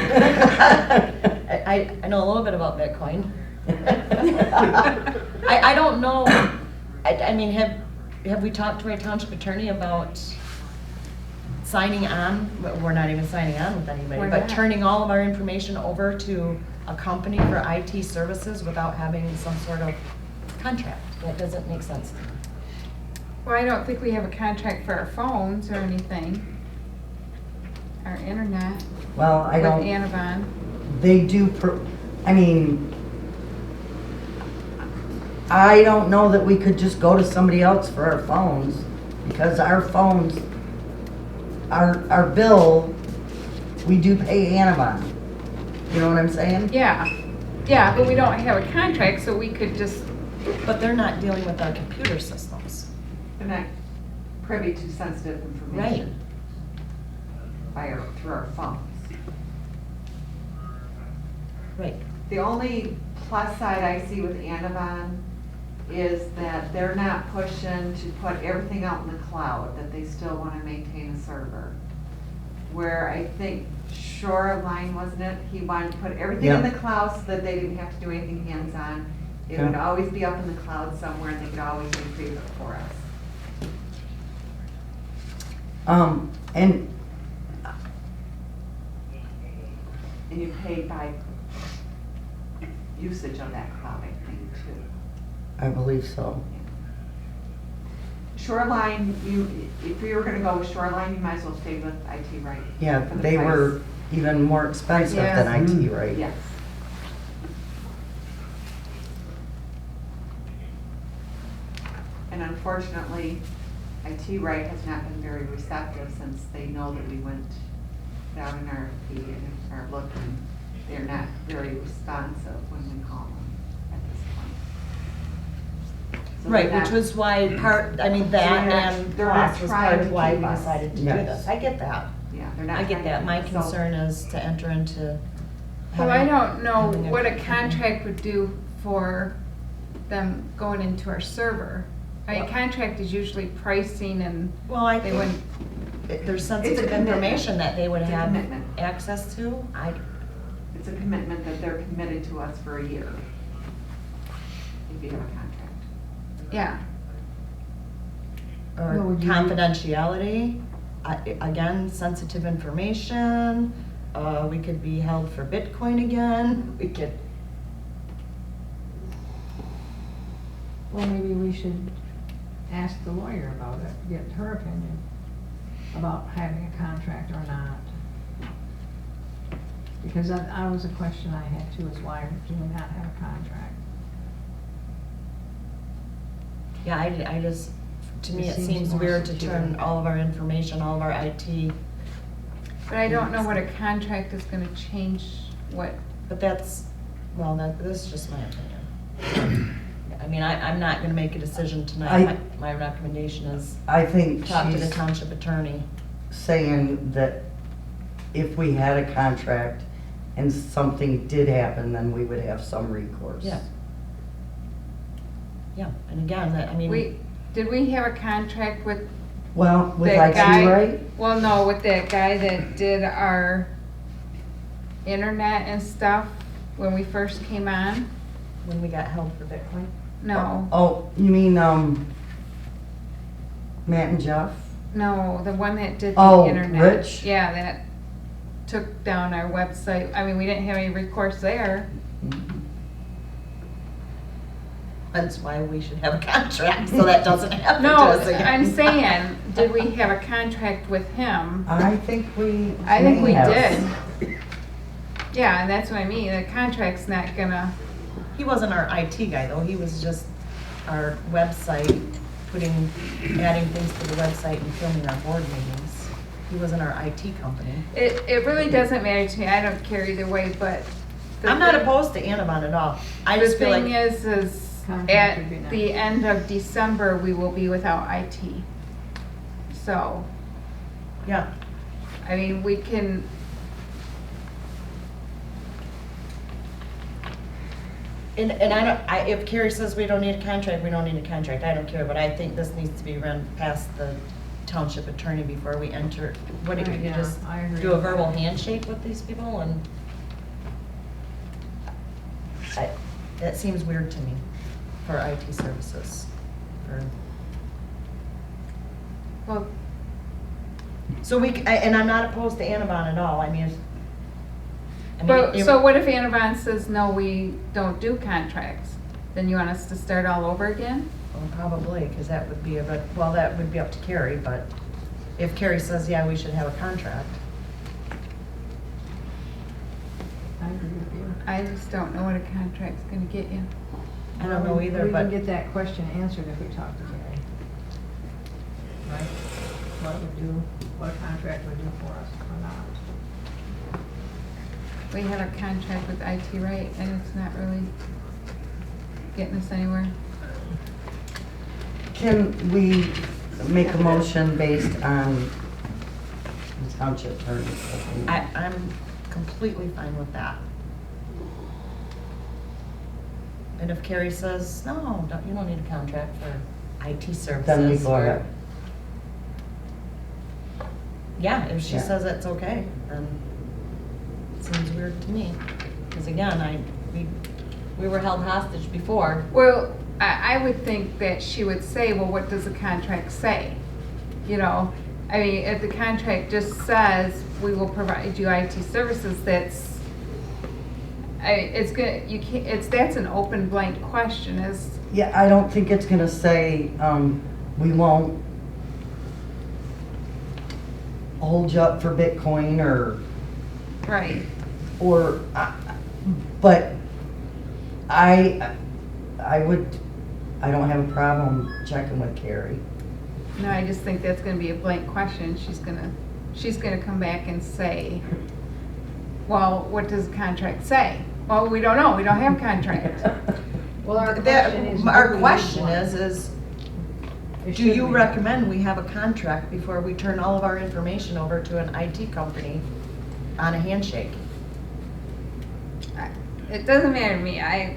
I know a little bit about Bitcoin. I don't know, I mean, have we talked to our township attorney about signing on? We're not even signing on with anybody, Why but not? turning all of our information over to a company for IT services without having some sort of contract. That doesn't make sense to me. Well, I don't think we have a contract for our phones or anything. Our internet Well, I with don't, Anavon. they do, I mean, I don't know that we could just go to somebody else for our phones, because our phones, our bill, we do pay Anavon. You know what I'm saying? Yeah, yeah, but we don't have a contract, so we could just, But they're not dealing with our computer systems. They're not privy to sensitive information through our phones. Right. The only plus side I see with Anavon is that they're not pushing to put everything out in the cloud, that they still want to maintain a server. Where I think Shoreline, wasn't it? He wanted to put everything in Yeah. the cloud so that they didn't have to do anything hands-on. It would Yeah. always be up in the cloud somewhere, and they could always retrieve it for us. And And you pay by usage of that cloud, I think, too. I believe so. Shoreline, if you were gonna go with Shoreline, you might as well stay with IT, right? Yeah, For the they price. were even more expensive than IT, right? Yes. And unfortunately, IT right has not been very receptive since they know that we went down in RFP and are looking. They're not very responsive when we call them at this point. So Right, they're which not- was why that and they're not cost was trying part to of why we keep us. decided to do Yes. this. I get that. Yeah, they're not. I get trying that. to- My so- concern is to enter into. well, I having- don't know having what a contract would do for them going into our server. I mean, Well- contract is usually pricing and Well, I they think wouldn't, there's It's a sensitive commitment. information that they would It's a have commitment. access to. It's a commitment that they're committed to us for a year. If you have a contract. yeah. Or No, would you- confidentiality, again, sensitive information, we could be held for Bitcoin again, we could, Well, maybe we should ask the lawyer about it, get her opinion about having a contract or not. Because that was a question I had too, is why do we not have a contract? yeah, I just, to me, It it seems seems more weird to secure. turn all of our information, all of our IT, But I don't know what a contract is gonna change what, but that's, well, this is just my opinion. I mean, I'm not gonna make a decision tonight, my recommendation is I think talk to the she's township attorney. saying that if we had a contract and something did happen, then we would have some recourse. Yeah. Yeah, and again, I mean. did we have a contract with Well, with that IT, guy? right? Well, no, with that guy that did our internet and stuff when we first came on? When we got held for Bitcoin? No, Oh, you mean, Matt and Jeff? no, the one that did Oh, the internet. Rich? Yeah, that took down our website. I mean, we didn't have any recourse there. That's why we should have a contract, so that doesn't happen to No, us again. I'm saying, did we have a contract with him? I think we I think we may have. did. Yeah, and that's what I mean, the contract's not gonna, He wasn't our IT guy, though, he was just our website, adding things to the website and filming our board meetings. he wasn't our IT company. It really doesn't matter to me, I don't care either way, but. the I'm not thing- opposed to Anavan at all. I The just feel thing like, is Contract would be at nice. the end of December, we will be without IT. So, yeah, I mean, we can, and I don't, if Carrie says we don't need a contract, we don't need a contract, I don't care, but I think this needs to be run past the township attorney before we enter. What if you Yeah, just I agree do a with verbal that. handshake with these people and? That seems weird to me for IT services. well, So and I'm not opposed to Anavan at all, I mean. but, so what if Anavan says, no, we don't do contracts? Then you want us to start all over again? Well, probably, because that would be that would be up to Carrie, but if Carrie says, yeah, we should have a contract. I agree with you. I just don't know what a contract's gonna get you. I don't know either, We but. can get that question answered if we talk to Gary. Right? What it would do, what a contract would do for us or not. We have a contract with IT, right, and it's not really getting us anywhere. Can we make a motion based on the township attorney's opinion? I'm completely fine with that. And if Carrie says, no, you don't need a contract for IT services. Then we go or- ahead. Yeah, if she Yeah. says it's okay, then it seems weird to me. Because again, we were held hostage before. Well, I would think that she would say, well, what does the contract say? You know, I mean, if the contract just says, we will provide you IT services, that's, it's gonna, you can't, that's an open blank question, is, Yeah, I don't think it's gonna say, we won't hold you up for Bitcoin right. or, but I don't have a problem checking with Carrie. No, I just think that's gonna be a blank question. She's gonna come back and say, well, what does the contract say? Well, we don't know, we don't have a contract. Well, our question is. Our do we question need one? is, It do should you be. recommend we have a contract before we turn all of our information over to an IT company on a handshake? It doesn't matter to me, Yeah.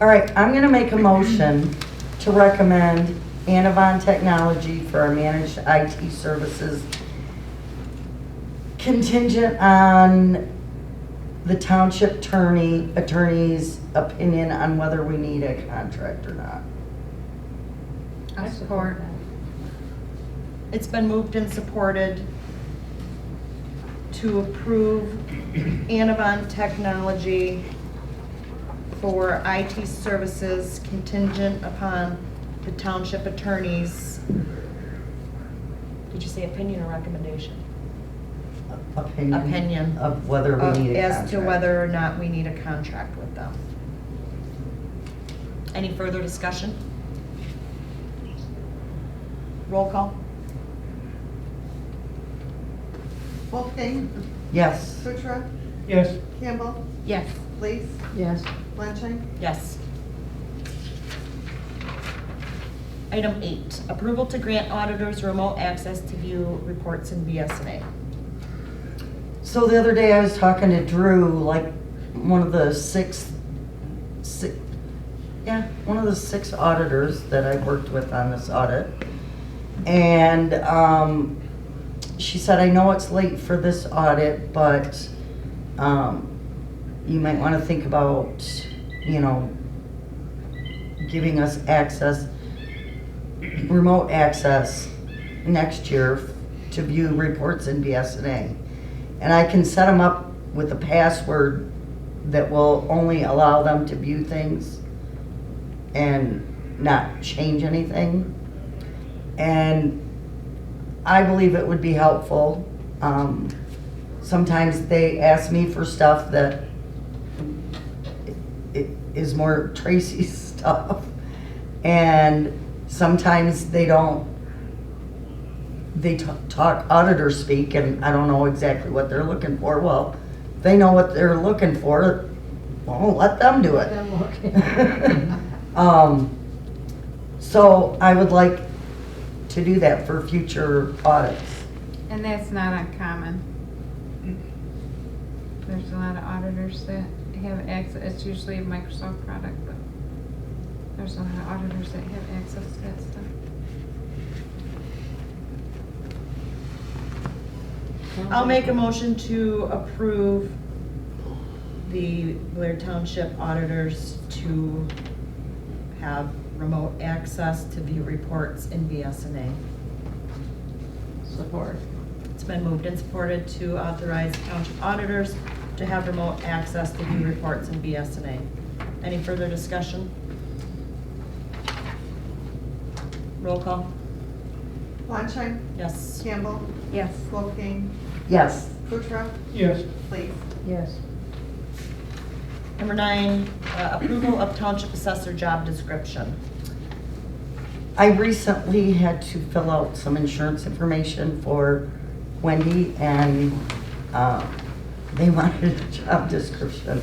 All right, I'm gonna make a motion to recommend Anavan Technology for our managed IT services contingent on the township attorney's opinion on whether we need a contract or not. I'll support. It's been moved and supported to approve Anavan Technology for IT services contingent upon the township attorney's, did you say opinion or recommendation? Opinion. Of whether we need a contract. As to whether or not we need a contract with them. Any further discussion? Roll call? Wolfgang, Yes. Kuchera, Yes, Campbell, Yes. Lees, Yes. Blanchard. Yes. Item 8, approval to grant auditors remote access to view reports in BSNA. So the other day I was talking to Drew, like one of the six auditors that I've worked with on this audit. And she said, I know it's late for this audit, but you might want to think about, giving us access, remote access next year to view reports in BSNA. And I can set them up with a password that will only allow them to view things and not change anything. And I believe it would be helpful. Sometimes they ask me for stuff that it is more Tracy's stuff. And sometimes they don't they talk auditor speak, and I don't know exactly what they're looking for. Well, if they know what they're looking for, well, let them do Let it. them look. So I would like to do that for future audits. And that's not uncommon. There's a lot of auditors that have access, it's usually a Microsoft product, but there's a lot of auditors that have access to that stuff. I'll make a motion to approve the Blair Township auditors to have remote access to view reports in BSNA. Support. It's been moved and supported to authorize township auditors to have remote access to view reports in BSNA. Any further discussion? Roll call? Longshine, Yes. Campbell, Yes. Wolfgang, Yes. Kutra, Yes. please. Yes. Number 9, approval of township assessor job description. I recently had to fill out some insurance information for Wendy, and they wanted a job description.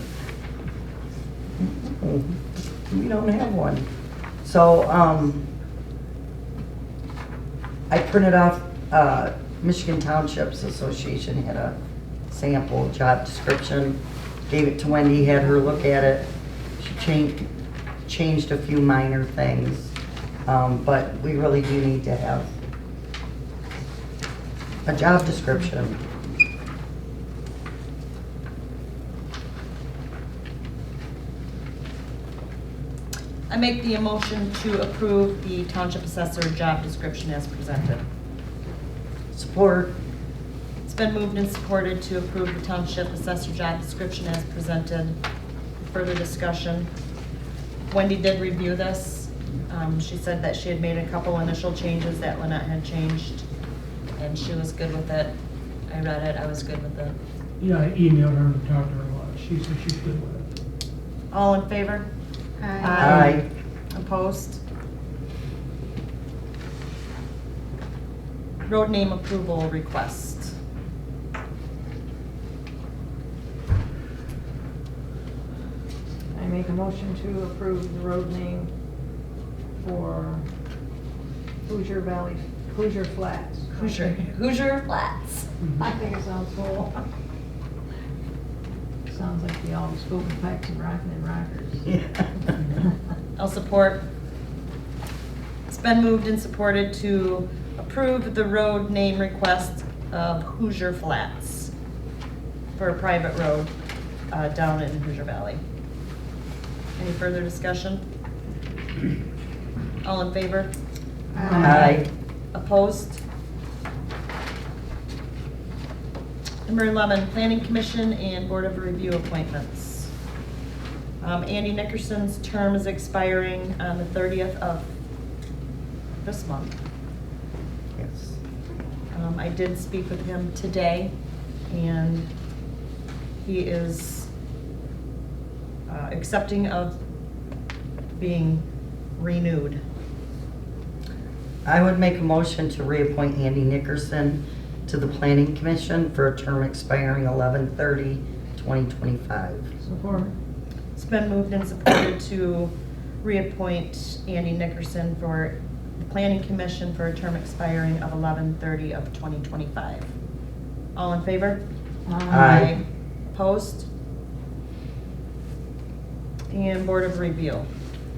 We don't have one. So I printed off, Michigan Townships Association had a sample job description, gave it to Wendy, had her look at it. She changed a few minor things. But we really do need to have a job description. I make the motion to approve the township assessor job description as presented. Support. It's been moved and supported to approve the township assessor job description as presented. Further discussion? Wendy did review this. She said that she had made a couple initial changes that Lynette had changed, and she was good with it. I read it, I was good with it. Yeah, I emailed her and talked to her a lot. She said she's good with it. All in favor? Aye. Opposed? Road name approval request. I make a motion to approve the road name for Hoosier Flats. Hoosier Flats. I think it sounds cool. Sounds like the old Spoken Pipes and Rockin' and Rockers. I'll support. It's been moved and supported to approve the road name request of Hoosier Flats for a private road down in Hoosier Valley. Any further discussion? All in favor? Aye. Opposed? Number 11, Planning Commission and Board of Review appointments. Andy Nickerson's term is expiring on the 30th of this month. Yes. I did speak with him today, and he is accepting of being renewed. I would make a motion to reappoint Andy Nickerson to the Planning Commission for a term expiring 11/30/2025. Support. It's been moved and supported to reappoint Andy Nickerson for the Planning Commission for a term expiring of 11/30/2025. All in favor? Aye. Opposed? And Board of Review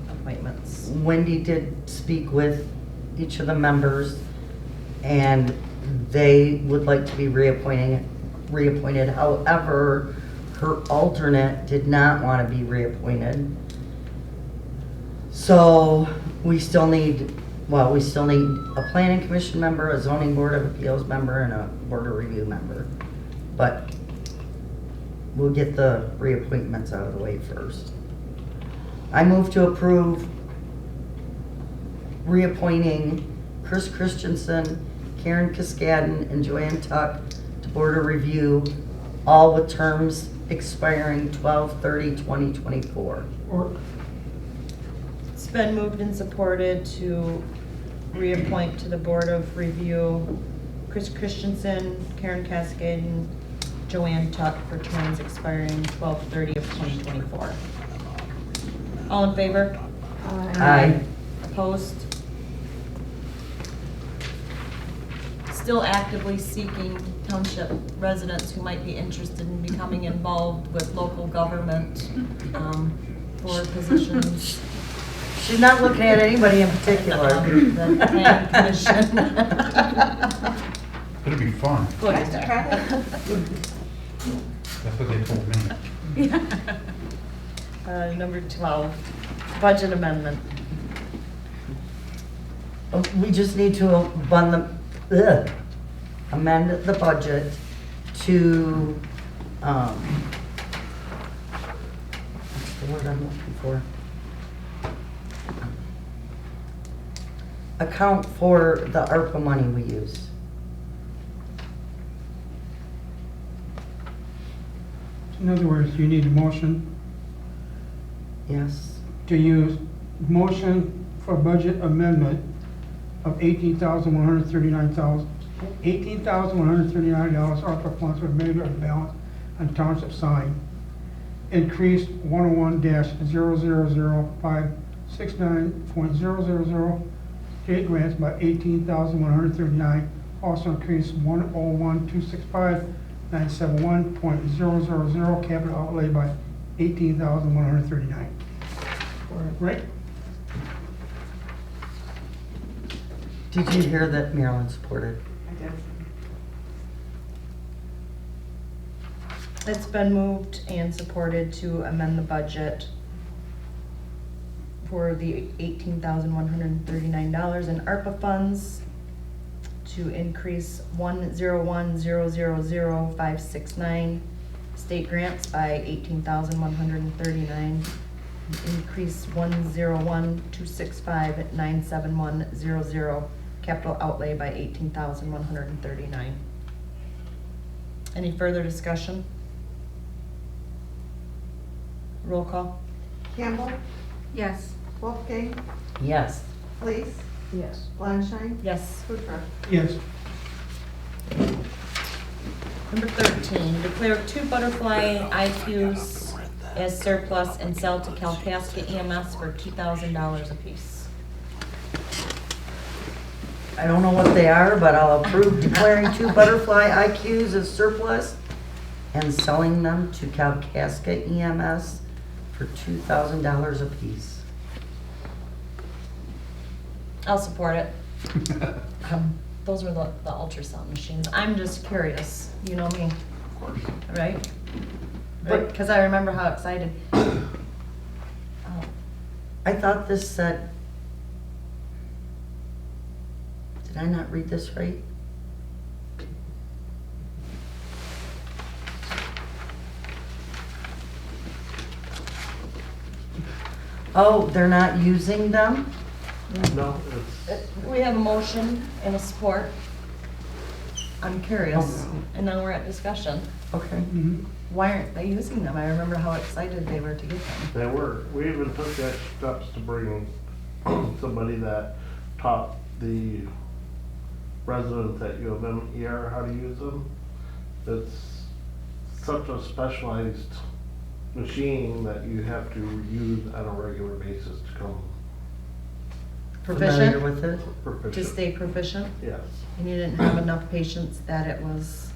appointments. Wendy did speak with each of the members, and they would like to be reappointed. However, her alternate did not want to be reappointed. So we still need a planning commission member, a zoning board of appeals member, and a board of review member. But we'll get the reappointments out of the way first. I move to approve reappointing Chris Christensen, Karen Cascadden, and Joanne Tuck to Board of Review, all with terms expiring 12/30/2024. It's been moved and supported to reappoint to the Board of Review Chris Christensen, Karen Cascade, Joanne Tuck for terms expiring 12/30 of 2024. All in favor? Aye. Opposed? Still actively seeking township residents who might be interested in becoming involved with local government for positions. She's not looking at anybody in particular. The planning commission. It'll be fun. Nice to try that. That's what they told me. Number 12, budget amendment. We just need to amend the budget to, what's the word I'm looking for? Account for the ARPA money we use. In other words, you need a motion Yes. to use motion for budget amendment of $18,139 ARPA funds for remainder of the balance on township sign. Increase 101-000569000 state grants by $18,139. Also increase 101-265-971.000 capital outlay by $18,139. Right? Did you hear that Marilyn supported? I did. It's been moved and supported to amend the budget for the $18,139 in ARPA funds to increase 101-000-569 state grants by $18,139. Increase 101-265-97100 capital outlay by $18,139. Any further discussion? Roll call? Campbell, Yes. Wolfgang, Yes. Please, Yes. Blanchard, Yes. Hutra. Yes. Number 13, declare 2 butterfly IQs as surplus and sell to Kalkaska EMS for $2,000 apiece. I don't know what they are, but I'll approve declaring 2 butterfly IQs as surplus and selling them to Kalkaska EMS for $2,000 apiece. I'll support it. Those were the ultrasound machines. I'm just curious, you know me. Of course. Right? But- Because I remember how excited. I thought this said, did I not read this right? Oh, they're not using them? No, it's, We have a motion and a support. I'm curious, and then we're at discussion. Okay. Mhm. Why aren't they using them? I remember how excited they were to get them. they were, we even took that steps to bring somebody that taught the residents at U of M ER how to use them. It's such a specialized machine that you have to use on a regular basis to come Familiar Proficient? with it? proficient. To stay proficient? Yes, And you didn't have enough patients that it was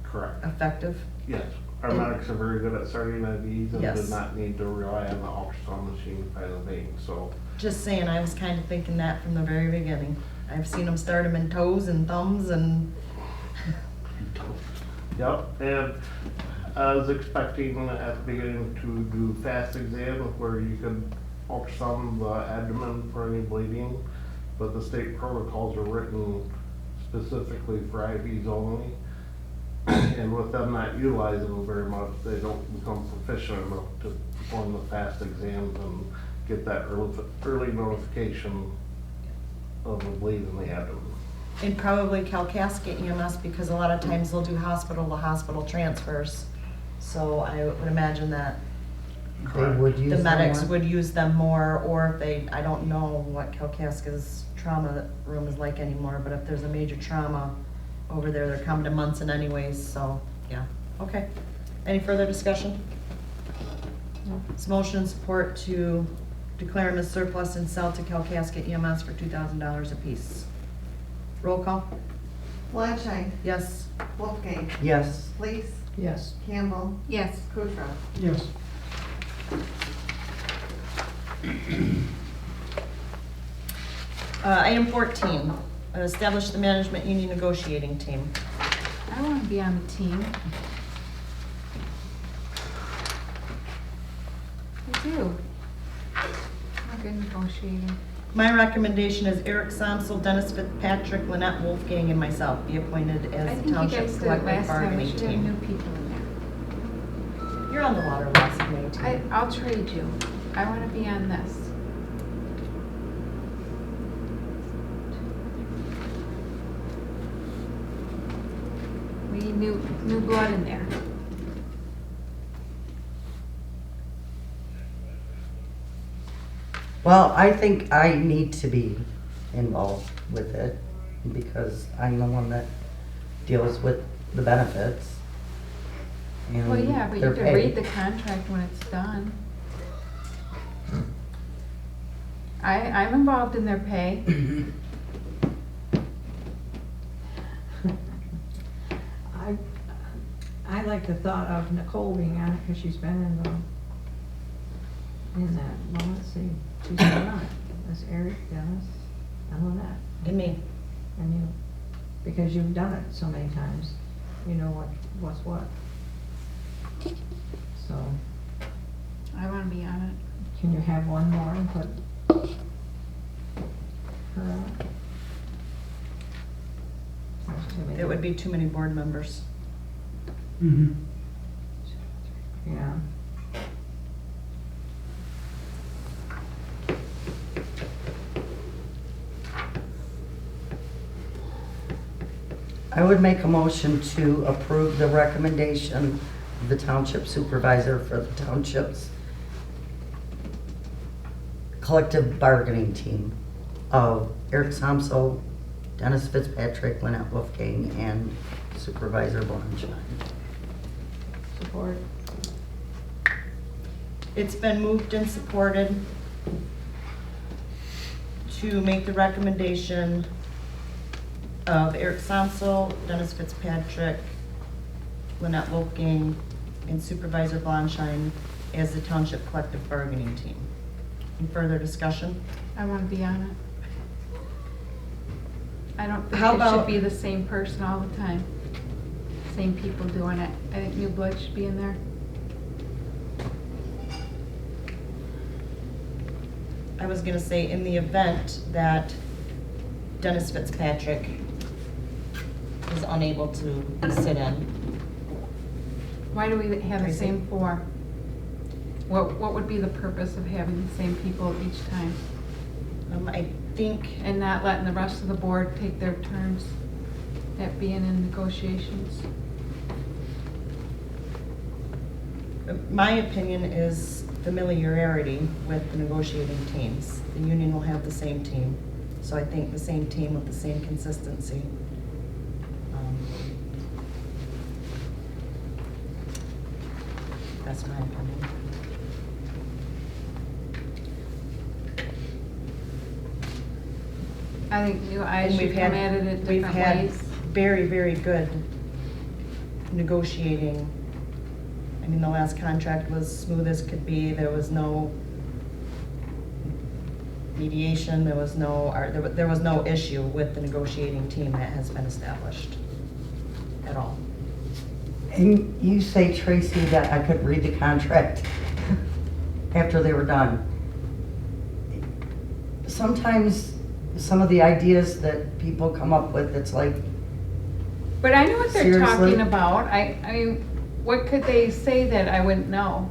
correct. effective? Yes, our medics are very good at starting IVs and Yes. did not need to rely on the ultrasound machine to find the vein, so. Just saying, I was kind of thinking that from the very beginning. I've seen them start them in toes and thumbs and, Yep, and I was expecting at the beginning to do fast exam where you could ultrasound the abdomen for any bleeding, but the state protocols are written specifically for IVs only. And with them not utilizing them very much, they don't become proficient enough to perform the fast exams and get that early notification of a bleed in the abdomen. and probably Kalkaska EMS, because a lot of times they'll do hospital-to-hospital transfers. So I would imagine that They would use the them medics more? would use them more, or if they, I don't know what Kalkaska's trauma room is like anymore, but if there's a major trauma over there. They're coming to Munson anyways, so, yeah, okay. Any further discussion? It's motion and support to declare them as surplus and sell to Calcasket EMS for $2,000 apiece. Roll call? Blanchard. Yes. Wolfgang. Yes. Lees. Yes. Campbell. Yes. Kutrop. Yes. Item 14, establish the management union negotiating team. I want to be on the team. I do. I'm a good negotiator. My recommendation is Eric Somsel, Dennis Fitzpatrick, Lynette Wolfgang, and myself be appointed I as think the you township's guys did it collective last time. We bargaining should have new team. people in You're on the water loss committee too. there. I'll trade you. I want to be on this. We need new blood in there. Well, I think I need to be involved with it because I'm the one that deals with the benefits. and Well, yeah, but you their can pay. read the contract when it's done. I'm involved in their pay. I like the thought of Nicole being on it because she's been in that, well, let's see, she's been on it. That's Eric, Dennis, and Lynette, And me. and you, because you've done it so many times, you know what's what. So, I want to be on it. can you have one more and put her on it? Or is gonna It would be too many board members. Mm-hmm. Yeah. I would make a motion to approve the recommendation of the township supervisor for the township's collective bargaining team of Eric Somso, Dennis Fitzpatrick, Lynette Wolfgang, and Supervisor Blonshine. Support. It's been moved and supported to make the recommendation of Eric Somsel, Dennis Fitzpatrick, Lynette Wolfgang, and Supervisor Blonshine as the township collective bargaining team. Any further discussion? I want to be on it. I don't think How it should about- be the same person all the time. Same people doing it. I think new blood should be in there. I was gonna say, in the event that Dennis Fitzpatrick is unable to sit in, Why do we have the Tracy? same four? What would be the purpose of having the same people each time? I think, And not letting the rest of the board take their turns at being in negotiations? my opinion is familiarity with the negotiating teams. The union will have the same team, so I think the same team with the same consistency. That's my opinion. I think new eyes And should come at it at we've different had ways. very, very good negotiating. I mean, the last contract was smooth as could be. There was no mediation, there was no issue with the negotiating team that has been established at all. And you say, Tracy, that I could read the contract after they were done. Sometimes some of the ideas that people come up with, it's like, But I know what they're Seriously? talking about. I mean, what could they say that I wouldn't know?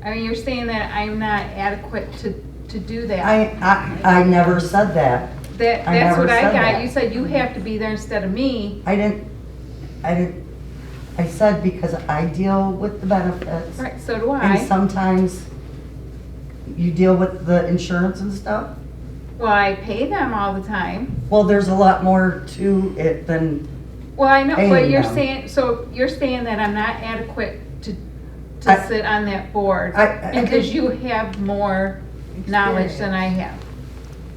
I mean, you're saying that I'm not adequate to do that. I never said that. I That's never what I said got. that. You said you have to be there instead of me. I said because I deal with the benefits. Right, so do And I. sometimes You deal with the insurance and stuff? Well, I pay them all the time. Well, there's a lot more to it than, Well, I know, but Paying you're them. saying, so you're saying that I'm not adequate to I- sit on that board I because could- you have more knowledge than I have.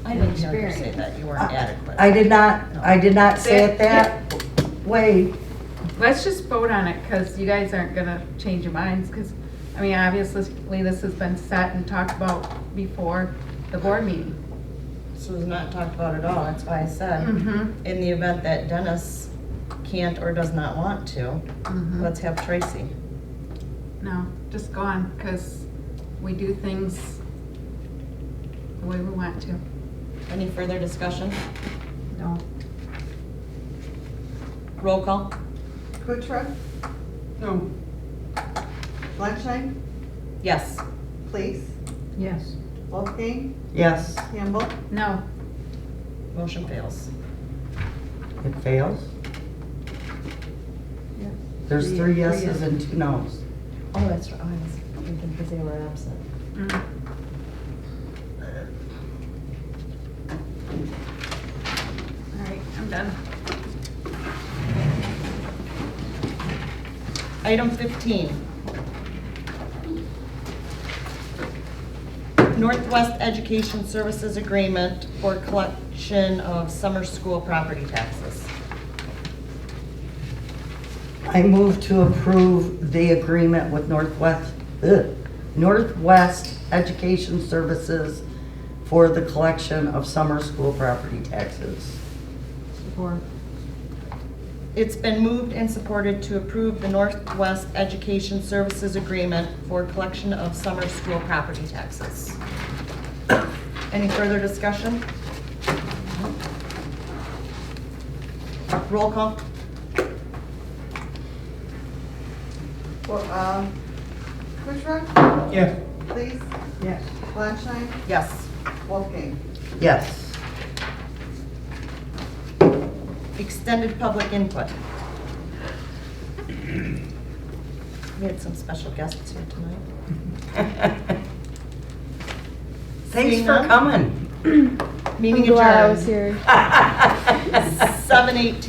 I didn't hear you say that, you weren't adequate. I did not say it that way. Let's just vote on it, because you guys aren't gonna change your minds, because, I mean, obviously, this has been set and talked about before the board meeting. This was not talked about at all, that's why I said, Mm-hmm. in the event that Dennis can't or does not want to, Mhm. let's have Tracy. No, just go on, because we do things the way we want to. Any further discussion? No. Roll call? Kuchar, No. Fleischheim, Yes. Please, Yes. Wolfgang, Yes, Campbell, No. Motion fails. it fails. There's 3 yeses and 2 noes. Oh, that's right, I was thinking because they were absent. Mm. All right, I'm done. Item 15. Northwest Education Services Agreement for collection of summer school property taxes. I move to approve the agreement with Northwest Education Services for the collection of summer school property taxes. Support. It's been moved and supported to approve the Northwest Education Services Agreement for collection of summer school property taxes. Any further discussion? Roll call? Kuchar, Yes. Please, Yes. Fleischheim, Yes. Wolfgang. Yes. Extended public input. We had some special guests here tonight. Thanks Seeing for none? coming. Meeting I'm glad I was adjourned. here. 7:18.